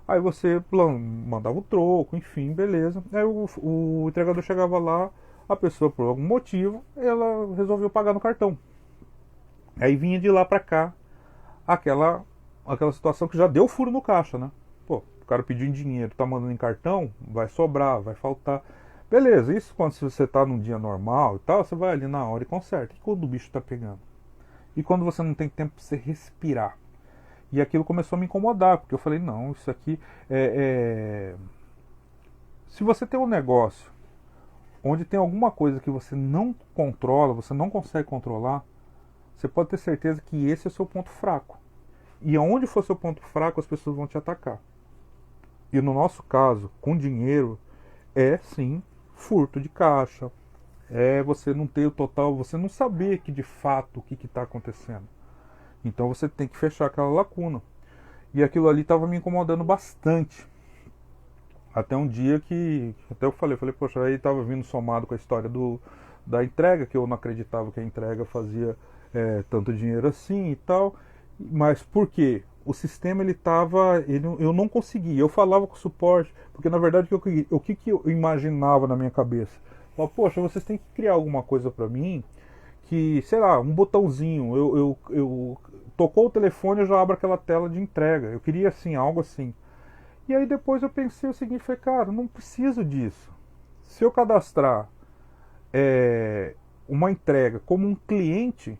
Aí você mandava o troco, enfim, beleza. Aí o entregador chegava lá, a pessoa por algum motivo, ela resolveu pagar no cartão. Aí vinha de lá pra cá aquela situação que já deu furo no caixa, né? Pô, o cara pediu em dinheiro, tá mandando em cartão, vai sobrar, vai faltar. Beleza, isso quando você tá num dia normal e tal, você vai ali na hora e conserta. E quando o bicho tá pegando? E quando você não tem tempo pra você respirar? E aquilo começou a me incomodar, porque eu falei, não, isso aqui Se você tem um negócio onde tem alguma coisa que você não controla, você não consegue controlar, você pode ter certeza que esse é o seu ponto fraco. E aonde for seu ponto fraco, as pessoas vão te atacar. E no nosso caso, com dinheiro, é sim furto de caixa. É você não ter o total, você não saber que de fato o que está acontecendo. Então você tem que fechar aquela lacuna. E aquilo ali estava me incomodando bastante. Até um dia que até eu falei, poxa, aí estava vindo somado com a história da entrega, que eu não acreditava que a entrega fazia tanto dinheiro assim e tal. Mas por quê? O sistema eu não conseguia. Eu falava com o suporte, porque na verdade o que eu imaginava na minha cabeça? Falava, poxa, vocês têm que criar alguma coisa para mim que, sei lá, um botãozinho. Eu tocou o telefone, eu já abro aquela tela de entrega. Eu queria assim, algo assim. E aí depois eu pensei o seguinte, falei, cara, não preciso disso. Se eu cadastrar uma entrega como um cliente,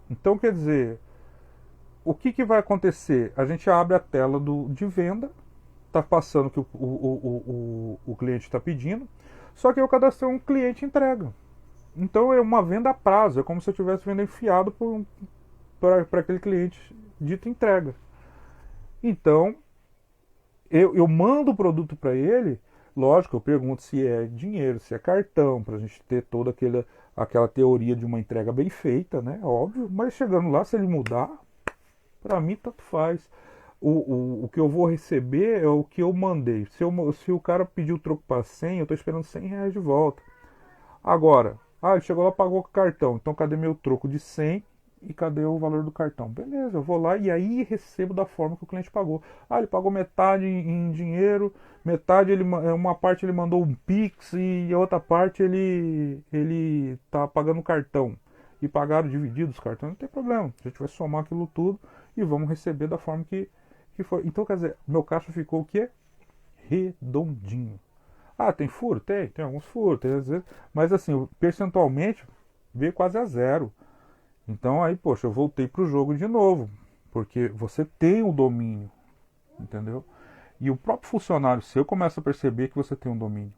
então quer dizer, o que vai acontecer? A gente abre a tela de venda, está passando o que o cliente está pedindo, só que eu cadastrei um cliente entrega. Então é uma venda a prazo, é como se eu estivesse vendendo fiado para aquele cliente dito entrega. Então, eu mando o produto para ele, lógico, eu pergunto se é dinheiro, se é cartão, para a gente ter toda aquela teoria de uma entrega bem feita, né? Óbvio, mas chegando lá, se ele mudar, para mim tanto faz. O que eu vou receber é o que eu mandei. Se o cara pediu troco para 100, eu estou esperando R$ 100 de volta. Agora, ele chegou lá, pagou com cartão, então cadê meu troco de 100? E cadê o valor do cartão? Beleza, eu vou lá e aí recebo da forma que o cliente pagou. Ele pagou metade em dinheiro, metade uma parte ele mandou um Pix e a outra parte ele tá pagando cartão. E pagaram divididos os cartões, não tem problema. A gente vai somar aquilo tudo e vamos receber da forma que for. Então, quer dizer, meu caixa ficou o quê? Redondinho. Tem furo? Tem alguns furos, tem às vezes, mas assim, percentualmente veio quase a zero. Então aí, poxa, eu voltei pro jogo de novo, porque você tem o domínio, entendeu? E o próprio funcionário seu começa a perceber que você tem um domínio.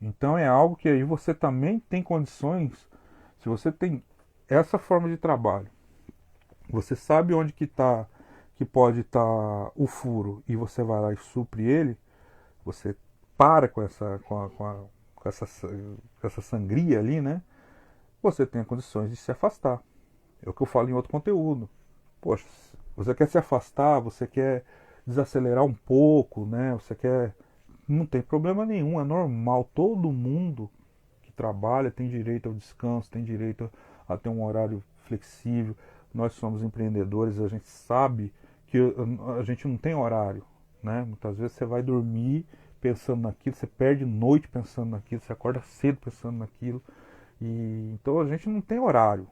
Então é algo que aí você também tem condições, se você tem essa forma de trabalho, você sabe onde que pode estar o furo e você vai lá e supre ele, você para com essa sangria ali, né? Você tem condições de se afastar. É o que eu falo em outro conteúdo. Poxa, Você quer se afastar, você quer desacelerar um pouco, né? Você quer... Não tem problema nenhum, é normal. Todo mundo que trabalha tem direito ao descanso, tem direito a ter um horário flexível. Nós somos empreendedores, a gente sabe que a gente não tem horário, né? Muitas vezes você vai dormir pensando naquilo, você perde noite pensando naquilo, você acorda cedo pensando naquilo. E então a gente não tem horário.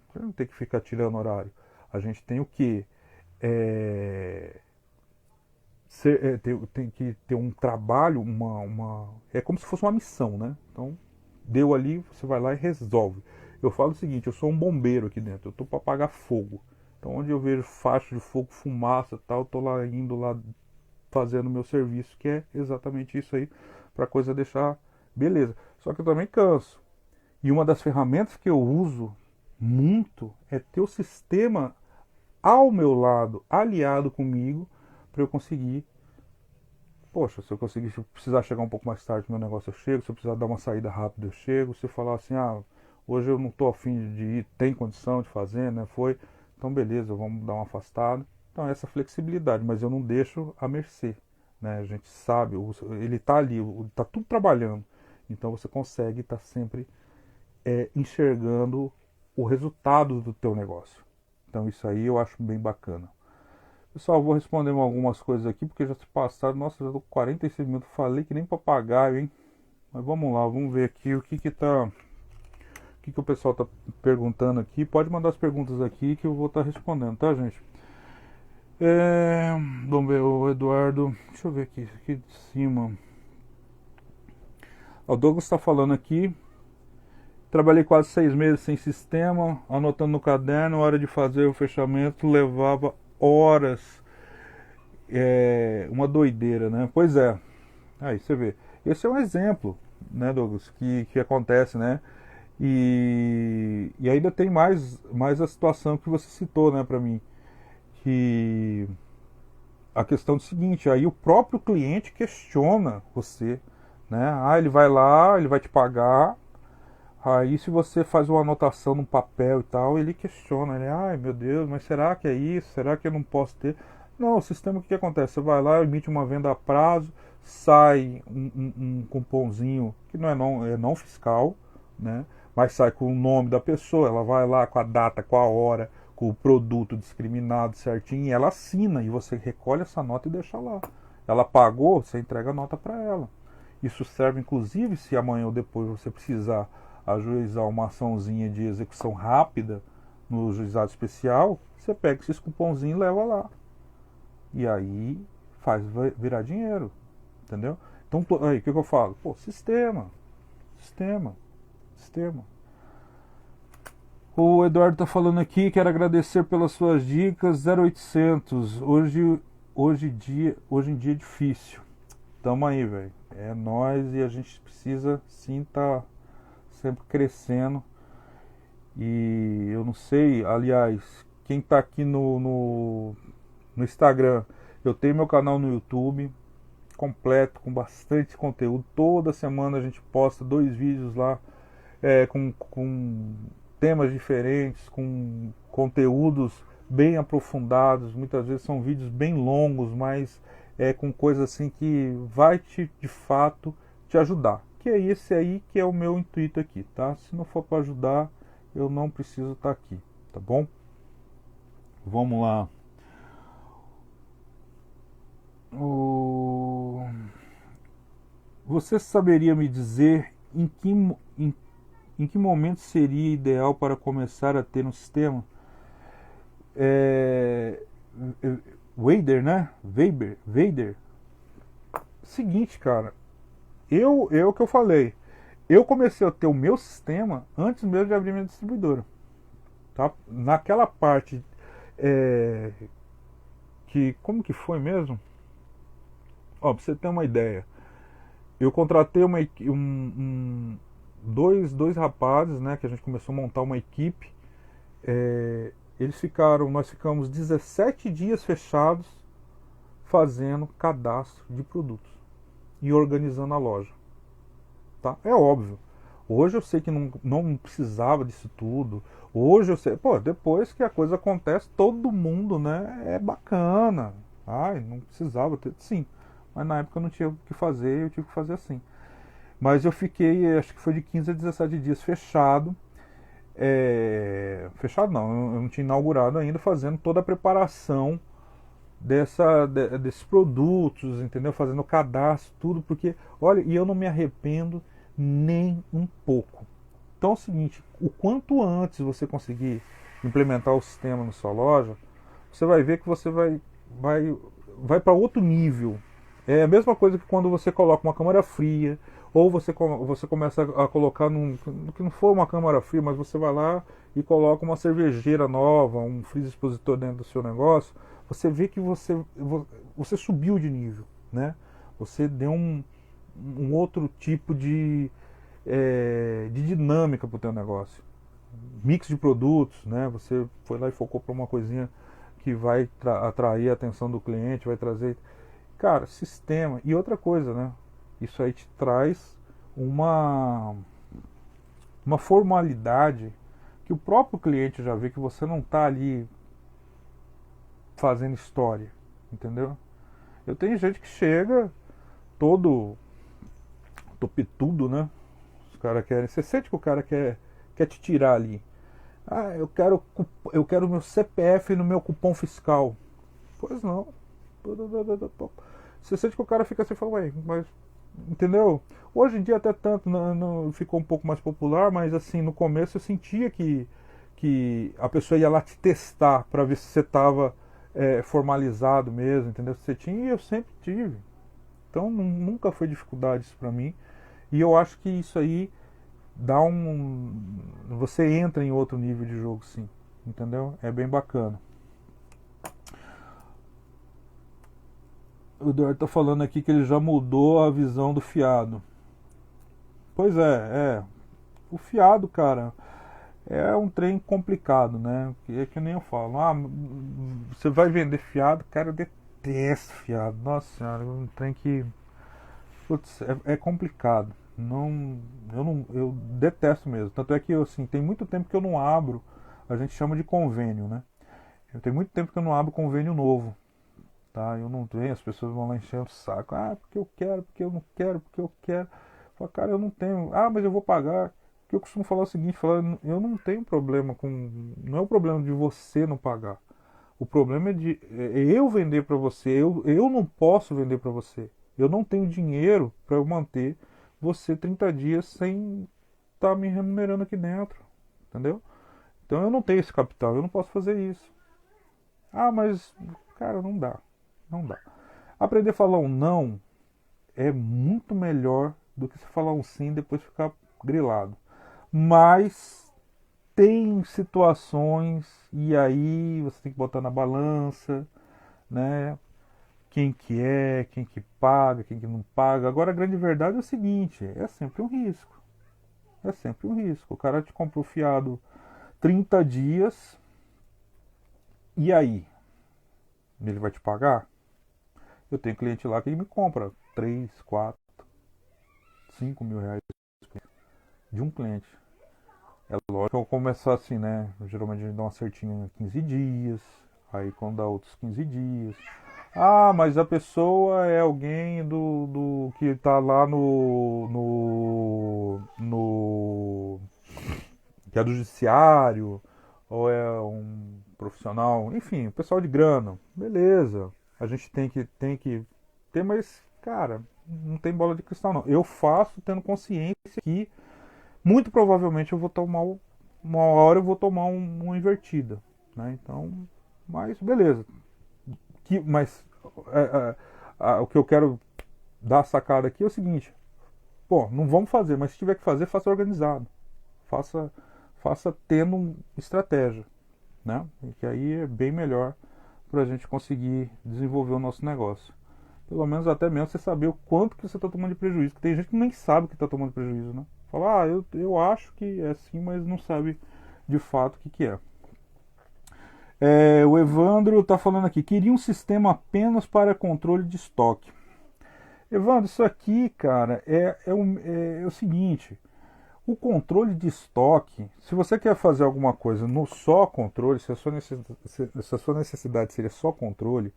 Você não tem que ficar tirando horário. A gente tem o quê? Tem que ter um trabalho, é como se fosse uma missão, né? Então, deu ali, você vai lá e resolve. Eu falo o seguinte, eu sou um bombeiro aqui dentro, eu tô para apagar fogo. Então, onde eu vejo faixa de fogo, fumaça e tal, eu tô lá indo lá fazendo o meu serviço, que é exatamente isso aí, para a coisa deixar beleza. Só que eu também canso. E uma das ferramentas que eu uso muito é ter o sistema ao meu lado, aliado comigo, para eu conseguir. Poxa, se eu conseguir, se eu precisar chegar um pouco mais tarde no meu negócio, eu chego. Se eu precisar dar uma saída rápida, eu chego. Se eu falar assim, hoje eu não estou afim de ir, tem condição de fazer, né? Então beleza, vamos dar uma afastada. Então essa flexibilidade, mas eu não deixo à mercê, né? A gente sabe, ele está ali, está tudo trabalhando. Então você consegue estar sempre enxergando o resultado do teu negócio. Então isso aí eu acho bem bacana. Pessoal, vou responder algumas coisas aqui, porque já se passaram, nossa, já estou com 46 minutos, falei que nem papagaio, hein? Mas vamos lá, vamos ver aqui o que o pessoal tá perguntando aqui. Pode mandar as perguntas aqui que eu vou estar respondendo, tá, gente? Vamos ver, o Eduardo, deixa eu ver aqui de cima. O Douglas está falando aqui. Trabalhei quase 6 meses sem sistema, anotando no caderno, hora de fazer o fechamento, levava horas. Uma doideira, né? Pois é. Aí você vê. Esse é um exemplo, né, Douglas, que acontece, né? E ainda tem mais a situação que você citou, né, para mim. Que a questão do seguinte, aí o próprio cliente questiona você, né? Ele vai lá, ele vai te pagar. Aí se você faz uma anotação num papel e tal, ele questiona, ele, ai meu Deus, mas será que é isso? Será que eu não posso ter? Não, o sistema o que acontece? Você vai lá, emite uma venda a prazo, sai um cupomzinho que é não fiscal, né? Mas sai com o nome da pessoa, ela vai lá com a data, com a hora, com o produto discriminado certinho, e ela assina, e você recolhe essa nota e deixa lá. Ela pagou, você entrega a nota para ela. Isso serve inclusive se amanhã ou depois você precisar ajuizar uma açãozinha de execução rápida no juizado especial, você pega esses cupomzinhos e leva lá. E aí faz virar dinheiro. Entendeu? Então, aí, o que eu falo? Pô, sistema. O Eduardo tá falando aqui, quero agradecer pelas suas dicas, 0800. Hoje em dia é difícil. Tamo aí, velho. É nós e a gente precisa sim tá sempre crescendo. E eu não sei, aliás, quem tá aqui no Instagram, eu tenho meu canal no YouTube completo, com bastante conteúdo. Toda semana a gente posta 2 vídeos lá com temas diferentes, com conteúdos bem aprofundados. Muitas vezes são vídeos bem longos, mas com coisas assim que vai de fato te ajudar. Que é esse aí que é o meu intuito aqui, tá? Se não for para ajudar, eu não preciso estar aqui, tá bom? Vamos lá. Você saberia me dizer em que momento seria ideal para começar a ter um sistema? Vader, né? Vader. Seguinte, cara. O que eu falei. Eu comecei a ter o meu sistema antes mesmo de abrir minha distribuidora. Tá? Naquela parte como que foi mesmo? Ó, pra você ter uma ideia. Eu contratei dois rapazes, né? Que a gente começou a montar uma equipe. Nós ficamos 17 dias fechados fazendo cadastro de produtos e organizando a loja. Tá? É óbvio, Hoje eu sei que não precisava disso tudo. Hoje eu sei, pô, depois que a coisa acontece, todo mundo, né, é bacana. Ai, não precisava ter, sim. Mas na época eu não tinha o que fazer, eu tive que fazer assim. Mas eu fiquei, acho que foi de 15 a 17 dias fechado. Fechado não, eu não tinha inaugurado ainda, fazendo toda a preparação desses produtos, entendeu? Fazendo o cadastro, tudo, porque, olha, e eu não me arrependo nem um pouco. Então é o seguinte, o quanto antes você conseguir implementar o sistema na sua loja, você vai ver que você vai, vai para outro nível. É a mesma coisa que quando você coloca uma câmara fria, ou você começa a colocar que não for uma câmara fria, mas você vai lá e coloca uma cervejeira nova, um freezer expositor dentro do seu negócio, você vê que você subiu de nível, né? Você deu um outro tipo de dinâmica para o teu negócio. Mix de produtos, né? Você foi lá e focou para uma coisinha que vai atrair a atenção do cliente, vai trazer, cara, sistema. E outra coisa, né? Isso aí te traz uma formalidade que o próprio cliente já vê que você não está ali fazendo história, entendeu? Eu tenho gente que chega todo topitudo, né? Os caras querem. Você sente que o cara quer te tirar ali. Ah, eu quero meu CPF no meu cupom fiscal. Pois não. Você sente que o cara fica assim e fala, ué, mas. Entendeu? Hoje em dia até tanto não ficou um pouco mais popular, mas assim, no começo eu sentia que a pessoa ia lá te testar para ver se você estava formalizado mesmo, entendeu? Se você tinha, e eu sempre tive. Então nunca foi dificuldade isso para mim. E eu acho que isso aí dá você entra em outro nível de jogo, sim. Entendeu? É bem bacana. O Eduardo tá falando aqui que ele já mudou a visão do fiado. Pois é. O fiado, cara, é um trem complicado, né? É que nem eu falo. Ah, você vai vender fiado? Cara, eu detesto fiado. Nossa senhora, é um trem que. Putz, é complicado. Eu detesto mesmo. Tanto é que assim, tem muito tempo que eu não abro. A gente chama de convênio, né? Eu tenho muito tempo que eu não abro convênio novo. Tá? Eu não tenho, as pessoas vão lá enchendo o saco. Ah, porque eu quero, porque eu não quero, porque eu quero. Fala, cara, eu não tenho. Ah, mas eu vou pagar. Que eu costumo falar o seguinte, eu não tenho problema com. Não é o problema de você não pagar. O problema é eu vender para você. Eu não posso vender para você. Eu não tenho dinheiro para eu manter você 30 dias sem estar me remunerando aqui dentro. Entendeu? Então eu não tenho esse capital, eu não posso fazer isso. Ah, mas, cara, não dá. Não dá. Aprender a falar um não é muito melhor do que você falar um sim e depois ficar grilado. Mas tem situações e aí você tem que botar na balança, né? Quem que paga, quem que não paga. Agora a grande verdade é o seguinte, é sempre um risco. É sempre um risco. O cara te comprou fiado 30 dias e aí? Ele vai te pagar? Eu tenho cliente lá que me compra 3, 4, 5 mil reais de um cliente. É lógico que eu começar assim, né? Geralmente a gente dá uma certinha 15 dias, aí quando dá outros 15 dias. Ah, mas a pessoa é alguém do que tá lá que é do judiciário, ou é um profissional, enfim, pessoal de grana. Beleza. A gente tem que ter, mas, cara, não tem bola de cristal não. Eu faço tendo consciência que muito provavelmente eu vou tomar uma hora eu vou tomar uma invertida, né? Então, mas beleza. Mas o que eu quero dar a sacada aqui é o seguinte: pô, não vamos fazer, mas se tiver que fazer, faça organizado, faça tendo estratégia, né? E que aí é bem melhor para a gente conseguir desenvolver o nosso negócio. Pelo menos até mesmo você saber o quanto que você está tomando de prejuízo. Porque tem gente que nem sabe que está tomando prejuízo, né? Fala, eu acho que é assim, mas não sabe de fato o que é. O Evandro está falando aqui, queria um sistema apenas para controle de estoque. Evandro, isso aqui, cara, é o seguinte, O controle de estoque, se você quer fazer alguma coisa no só controle, se a sua necessidade seria só controle,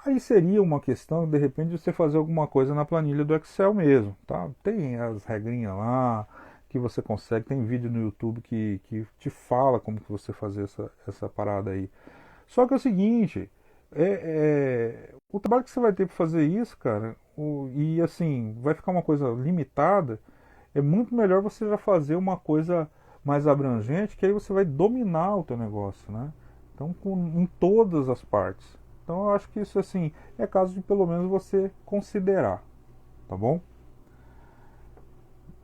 aí seria uma questão, de repente, de você fazer alguma coisa na planilha do Excel mesmo, tá? Tem as regrinhas lá que você consegue, tem vídeo no YouTube que te fala como que você fazer essa parada aí. Só que é o seguinte, o trabalho que você vai ter para fazer isso, cara, e assim, vai ficar uma coisa limitada, é muito melhor você já fazer uma coisa mais abrangente, que aí você vai dominar o teu negócio, né? Então, em todas as partes. Então, eu acho que isso, assim, é caso de pelo menos você considerar, tá bom?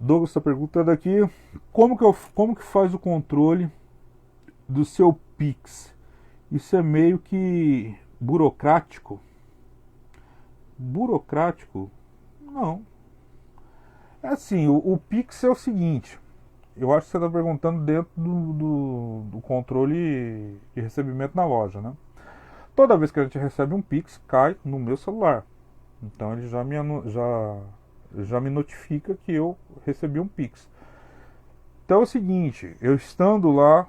Douglas está perguntando aqui, como que faz o controle do seu Pix? Isso é meio que burocrático? Burocrático? Não. É assim, o Pix é o seguinte, eu acho que você está perguntando dentro do controle de recebimento na loja, né? Toda vez que a gente recebe um Pix, cai no meu celular. Então ele já me notifica que eu recebi um Pix. Então é o seguinte, eu estando lá,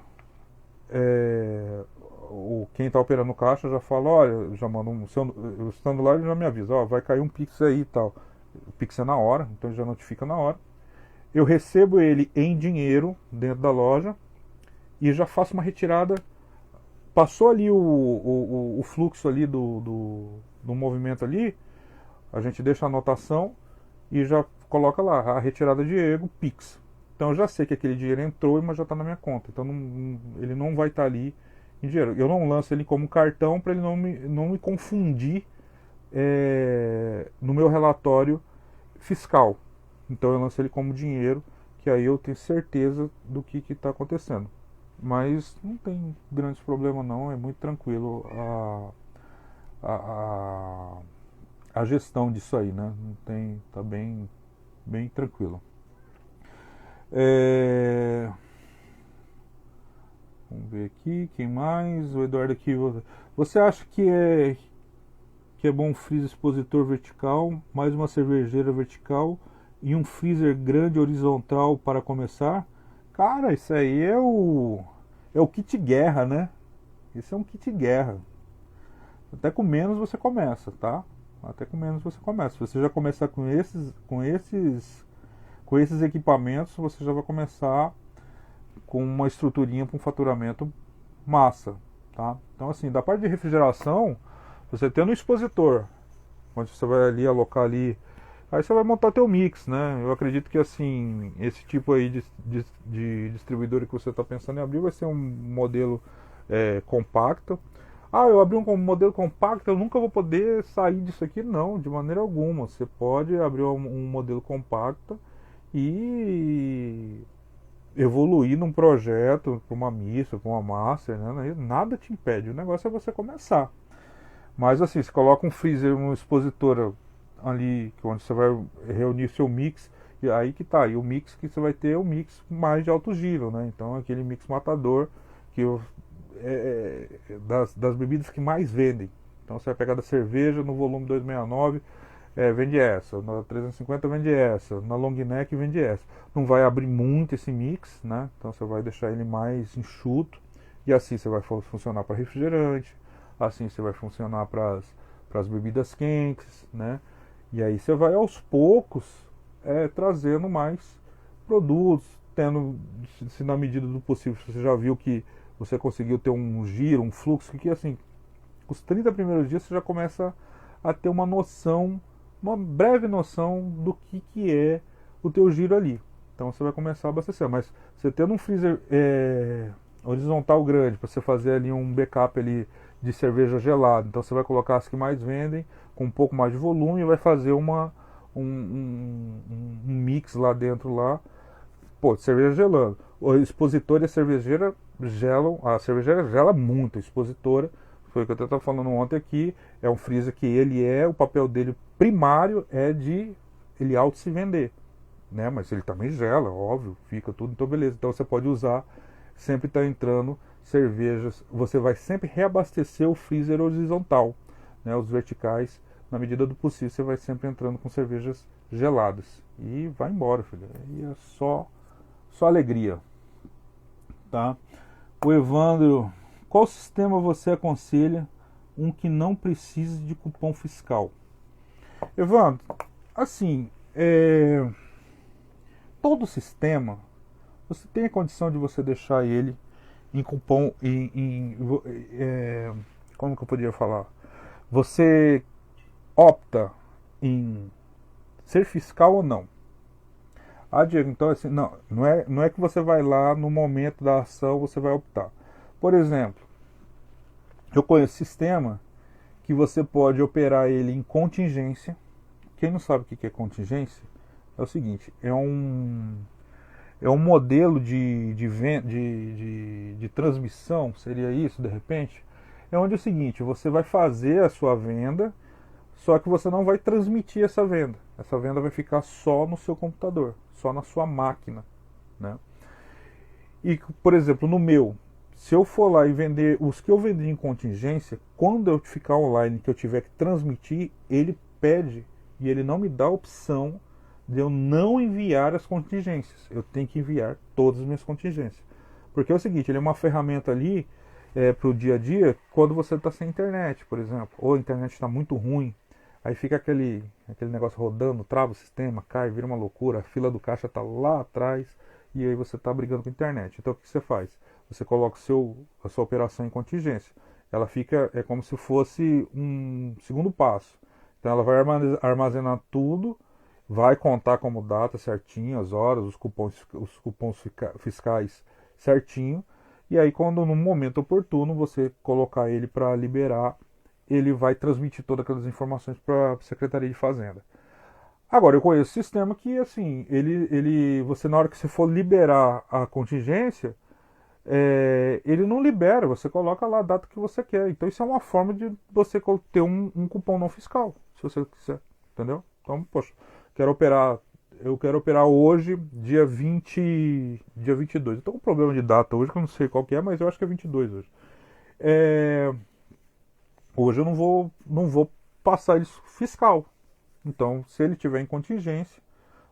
quem está operando o caixa já fala, olha, já manda eu estando lá ele já me avisa, ó, vai cair um Pix aí e tal. O Pix é na hora, então ele já notifica na hora. Eu recebo ele em dinheiro dentro da loja e já faço uma retirada. Passou ali o fluxo ali do movimento ali, a gente deixa a anotação e já coloca lá a retirada de Diego, Pix. Então eu já sei que aquele dinheiro entrou, mas já está na minha conta. Então ele não vai estar ali em dinheiro. Eu não lanço ele como cartão para ele não me confundir no meu relatório fiscal. Então eu lanço ele como dinheiro, que aí eu tenho certeza do que está acontecendo. Mas não tem grandes problemas não, é muito tranquilo a gestão disso aí, né? Não tem, tá bem tranquilo. Vamos ver aqui, quem mais? O Eduardo aqui. Você acha que é bom um freezer expositor vertical, mais uma cervejeira vertical e um freezer grande horizontal para começar? Cara, isso aí é o kit guerra, né? Isso é um kit guerra. Até com menos você começa, tá? Até com menos você começa. Se você já começar com esses equipamentos, você já vai começar com uma estruturinha para um faturamento massa, tá? Então assim, da parte de refrigeração, você tendo um expositor, onde você vai ali alocar ali, aí você vai montar teu mix, né? Eu acredito que assim, esse tipo aí de distribuidor que você está pensando em abrir vai ser um modelo compacto. Ah, eu abri um modelo compacto, eu nunca vou poder sair disso aqui? Não, de maneira alguma. Você pode abrir um modelo compacto e evoluir num projeto, para uma missa, para uma master, né? Nada te impede, o negócio é você começar. Mas assim, você coloca um freezer, um expositor ali, onde você vai reunir seu mix, e aí que tá, e o mix que você vai ter é o mix mais de alto giro, né? Então aquele mix matador que das bebidas que mais vendem. Então você vai pegar da cerveja no volume 269, vende essa, na 350 vende essa, na long neck vende essa. Não vai abrir muito esse mix, né? Então você vai deixar ele mais enxuto e assim você vai funcionar para refrigerante, assim você vai funcionar para as bebidas quentes, né? E aí você vai aos poucos trazendo mais produtos, tendo, se na medida do possível, você já viu que você conseguiu ter um giro, um fluxo, que assim, os 30 primeiros dias você já começa a ter uma noção, uma breve noção do que é o teu giro ali. Então você vai começar a abastecer, mas você tendo um freezer horizontal grande, para você fazer ali um backup ali de cerveja gelada, então você vai colocar as que mais vendem, com um pouco mais de volume, e vai fazer um mix lá dentro lá, pô, cerveja gelando. O expositor e a cervejeira gelam, a cervejeira gela muito, a expositora, foi o que eu estava falando ontem aqui, é um freezer que o papel dele primário é de ele auto se vender, né? Mas ele também gela, óbvio, fica tudo, então beleza. Então você pode usar, sempre está entrando cervejas, você vai sempre reabastecer o freezer horizontal, né? Os verticais, na medida do possível, você vai sempre entrando com cervejas geladas e vai embora, filho. E é só sua alegria, tá? O Evandro, qual sistema você aconselha um que não precise de cupom fiscal? Evandro, assim, todo sistema, você tem a condição de você deixar ele em cupom, como que eu poderia falar? Você opta em ser fiscal ou não. Ah, Diego, então assim, não é que você vai lá no momento da ação, você vai optar. Por exemplo, eu conheço sistema que você pode operar ele em contingência. Quem não sabe o que é contingência, é o seguinte, é um modelo de transmissão, seria isso de repente, é onde é o seguinte, você vai fazer a sua venda, só que você não vai transmitir essa venda. Essa venda vai ficar só no seu computador, só na sua máquina, né? E, por exemplo, no meu, se eu for lá e vender os que eu vendi em contingência, quando eu ficar online, que eu tiver que transmitir, ele pede e ele não me dá a opção de eu não enviar as contingências. Eu tenho que enviar todas as minhas contingências. Porque é o seguinte, ele é uma ferramenta ali para o dia a dia, quando você está sem internet, por exemplo, ou a internet está muito ruim, aí fica aquele negócio rodando, trava o sistema, cai, vira uma loucura, a fila do caixa está lá atrás, e aí você está brigando com a internet. Então o que você faz? Você coloca a sua operação em contingência. Ela fica, é como se fosse um segundo passo. Então ela vai armazenar tudo, vai contar como data certinho, as horas, os cupons fiscais certinho. E aí quando no momento oportuno você colocar ele para liberar, ele vai transmitir todas aquelas informações para a Secretaria de Fazenda. Agora, eu conheço um sistema que, assim, você na hora que você for liberar a contingência, ele não libera, você coloca lá a data que você quer. Então isso é uma forma de você ter um cupom não fiscal, se você quiser, entendeu? Então, poxa, eu quero operar hoje, dia 22. Eu tô com um problema de data hoje, que eu não sei qual que é, mas eu acho que é 22 hoje. Hoje eu não vou passar isso fiscal. Então, se ele tiver em contingência,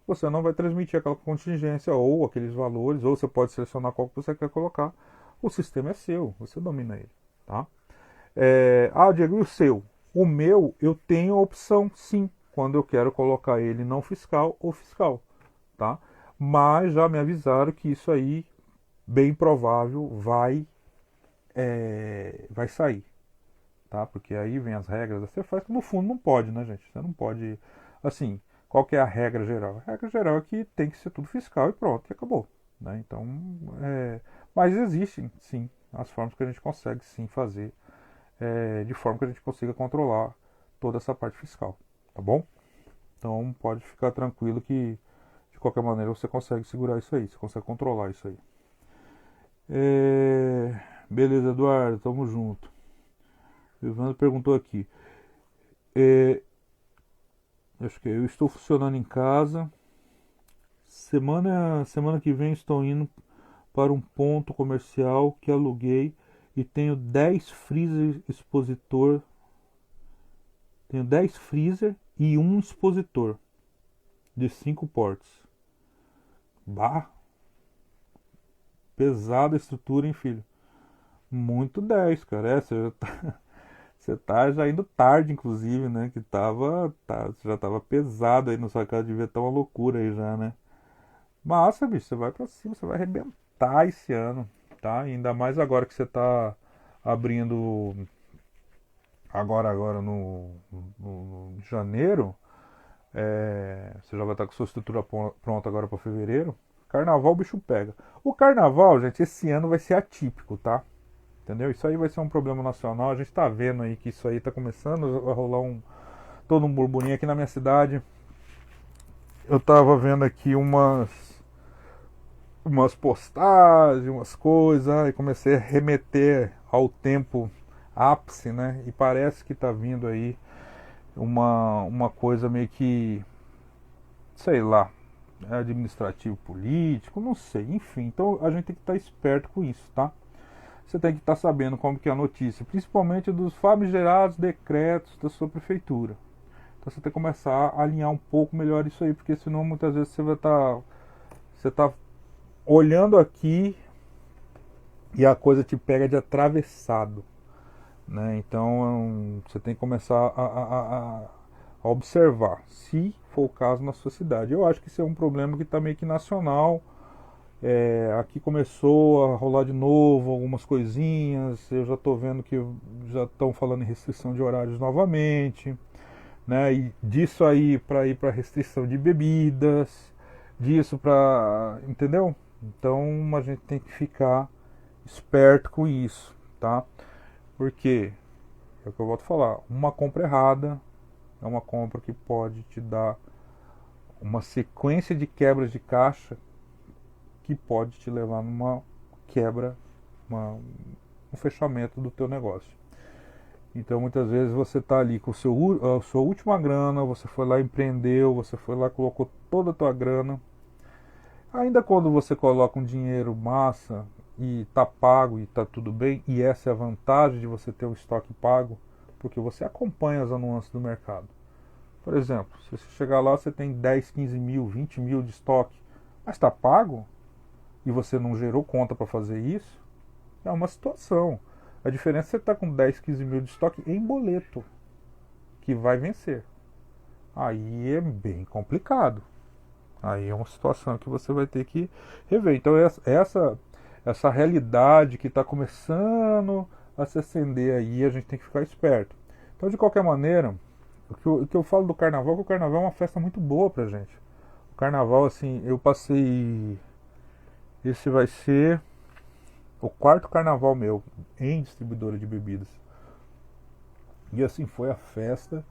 você não vai transmitir aquela contingência ou aqueles valores, ou você pode selecionar qual que você quer colocar. O sistema é seu, você domina ele, tá? Diego, e o seu? O meu, eu tenho a opção, sim, quando eu quero colocar ele não fiscal ou fiscal, tá? Mas já me avisaram que isso aí, bem provável, vai sair, tá? Porque aí vem as regras da Cefaz, que no fundo não pode, né, gente? Você não pode, assim, qual que é a regra geral? A regra geral é que tem que ser tudo fiscal e pronto, e acabou, né? Então, mas existem, sim, as formas que a gente consegue, sim, fazer de forma que a gente consiga controlar toda essa parte fiscal, tá bom? Então, pode ficar tranquilo que, de qualquer maneira, você consegue segurar isso aí, você consegue controlar isso aí. Beleza, Eduardo, tamo junto. O Evandro perguntou aqui. Acho que eu estou funcionando em casa. Semana que vem estou indo para um ponto comercial que aluguei e tenho 10 freezer expositor. Tenho 10 freezer e um expositor de 5 portas. Bah! Pesada a estrutura, hein, filho? Muito 10, cara. Você tá já indo tarde, inclusive, né? Que já tava pesado aí na sua casa, devia estar uma loucura aí já, né? Massa, bicho, você vai pra cima, você vai arrebentar esse ano, tá? E ainda mais agora que você tá abrindo agora no janeiro, você já vai estar com sua estrutura pronta agora para fevereiro. Carnaval o bicho pega. O carnaval, gente, esse ano vai ser atípico, tá? Entendeu? Isso aí vai ser um problema nacional. A gente tá vendo aí que isso aí tá começando a rolar todo um burburinho aqui na minha cidade. Eu tava vendo aqui umas postagens, umas coisas, e comecei a remeter ao tempo ápice, né? E parece que tá vindo aí uma coisa meio que, sei lá, administrativo político, não sei, enfim. Então a gente tem que estar esperto com isso, tá? Você tem que estar sabendo como que é a notícia, principalmente dos famigerados decretos da sua prefeitura. Então você tem que começar a alinhar um pouco melhor isso aí, porque senão muitas vezes você vai estar olhando aqui e a coisa te pega de atravessado, né? Então você tem que começar a observar, se for o caso na sua cidade. Eu acho que isso é um problema que está meio que nacional. Aqui começou a rolar de novo algumas coisinhas. Eu já estou vendo que já estão falando em restrição de horários novamente, né? E disso aí para ir para restrição de bebidas, disso para, entendeu? Então a gente tem que ficar esperto com isso, tá? Porque é o que eu volto a falar, uma compra errada é uma compra que pode te dar uma sequência de quebras de caixa que pode te levar numa quebra, um fechamento do teu negócio. Então muitas vezes você está ali com a sua última grana, você foi lá, empreendeu, você foi lá, colocou toda a tua grana. Ainda quando você coloca um dinheiro massa e está pago e está tudo bem, e essa é a vantagem de você ter um estoque pago, porque você acompanha as nuances do mercado. Por exemplo, se você chegar lá, você tem 10, 15 mil, 20 mil de estoque, mas está pago e você não gerou conta para fazer isso, é uma situação. A diferença é que você está com 10, 15 mil de estoque em boleto, que vai vencer. Aí é bem complicado. Aí é uma situação que você vai ter que rever. Então essa realidade que está começando a se acender aí, a gente tem que ficar esperto. Então, de qualquer maneira, o que eu falo do carnaval é que o carnaval é uma festa muito boa pra gente. O carnaval, assim, eu passei... Esse vai ser o quarto carnaval meu em distribuidora de bebidas. E assim foi a festa.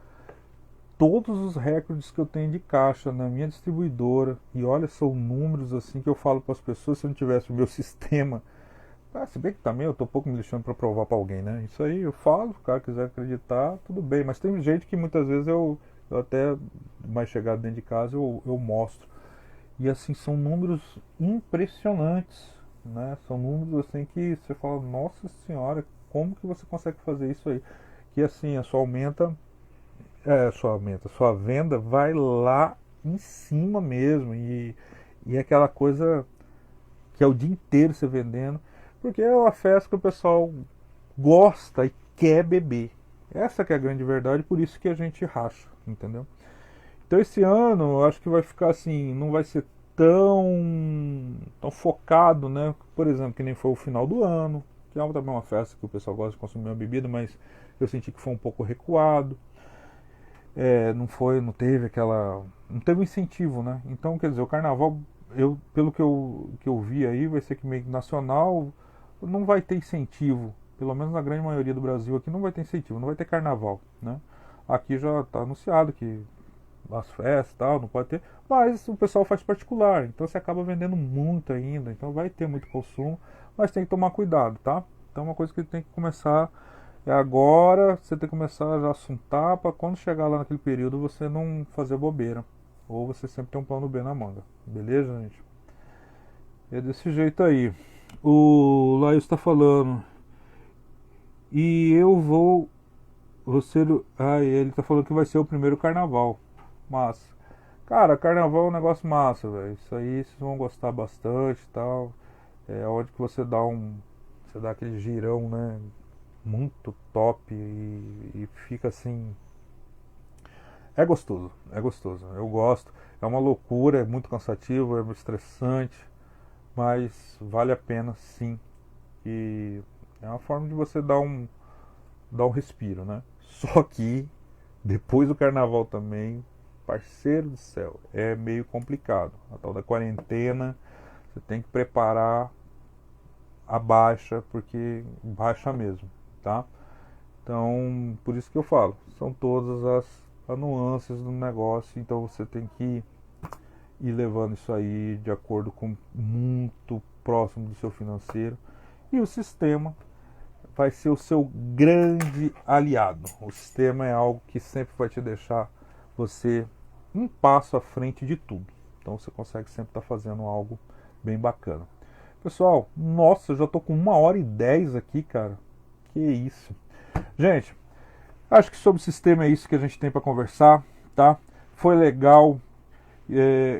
Todos os recordes que eu tenho de caixa na minha distribuidora, e olha, são números assim que eu falo para as pessoas, se eu não tivesse o meu sistema, se bem que também eu tô um pouco me lixando para provar para alguém, né? Isso aí eu falo, se o cara quiser acreditar, tudo bem, mas tem gente que muitas vezes eu até mais chegado dentro de casa eu mostro. E assim, são números impressionantes, né? São números assim que você fala, nossa senhora, como que você consegue fazer isso aí? Que assim, a sua sua venda vai lá em cima mesmo, e é aquela coisa que é o dia inteiro você vendendo, porque é uma festa que o pessoal gosta e quer beber. Essa que é a grande verdade, por isso que a gente racha, entendeu? Então esse ano eu acho que vai ficar assim, não vai ser tão focado, né? Por exemplo, que nem foi o final do ano, que é também uma festa que o pessoal gosta de consumir uma bebida, mas eu senti que foi um pouco recuado. Não teve um incentivo, né? Então, quer dizer, o carnaval, pelo que eu vi aí, vai ser que meio que nacional, não vai ter incentivo, pelo menos na grande maioria do Brasil aqui não vai ter incentivo, não vai ter carnaval, né? Aqui já está anunciado que as festas tal, não pode ter, mas o pessoal faz particular, então você acaba vendendo muito ainda, então vai ter muito consumo, mas tem que tomar cuidado, tá? Então uma coisa que tem que começar agora, você tem que começar já a assuntar para quando chegar lá naquele período você não fazer bobeira, ou você sempre tem um plano B na manga, beleza, gente? É desse jeito aí. O Laís está falando, e eu vou ele está falando que vai ser o primeiro carnaval. Massa. Cara, carnaval é um negócio massa, velho. Isso aí vocês vão gostar bastante e tal. É onde que você dá aquele girão, né? Muito top e fica assim. É gostoso, é gostoso. Eu gosto. É uma loucura, é muito cansativo, é muito estressante, mas vale a pena sim. E é uma forma de você dar um respiro, né? Só que depois do carnaval também, parceiro do céu, é meio complicado. A tal da quarentena, você tem que preparar a baixa, porque baixa mesmo, tá? Então, por isso que eu falo, são todas as nuances do negócio, então você tem que ir levando isso aí de acordo com muito próximo do seu financeiro, e o sistema vai ser o seu grande aliado. O sistema é algo que sempre vai te deixar você um passo à frente de tudo. Então você consegue sempre estar fazendo algo bem bacana. Pessoal, nossa, eu já tô com 1h10 aqui, cara. Que isso. Gente, acho que sobre o sistema é isso que a gente tem para conversar, tá? Foi legal.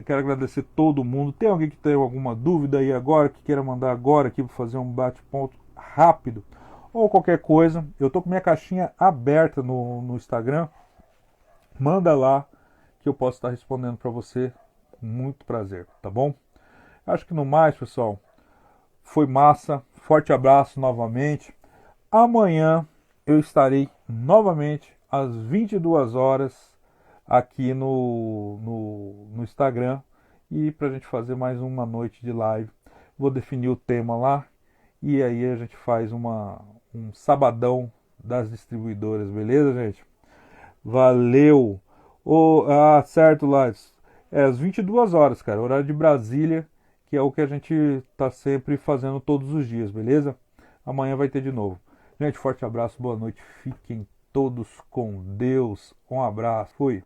Quero agradecer todo mundo. Tem alguém que tem alguma dúvida aí agora, que queira mandar agora aqui para fazer um bate-ponto rápido? Ou qualquer coisa, eu tô com minha caixinha aberta no Instagram. Manda lá que eu posso estar respondendo para você com muito prazer, tá bom? Acho que no mais, pessoal, foi massa. Forte abraço novamente. Amanhã eu estarei novamente às 22 horas aqui no Instagram e para a gente fazer mais uma noite de live. Vou definir o tema lá e aí a gente faz um sabadão das distribuidoras, beleza, gente? Valeu! Certo, Lives. É às 22 horas, cara, horário de Brasília, que é o que a gente tá sempre fazendo todos os dias, beleza? Amanhã vai ter de novo. Gente, forte abraço, boa noite, fiquem todos com Deus. Um abraço, fui!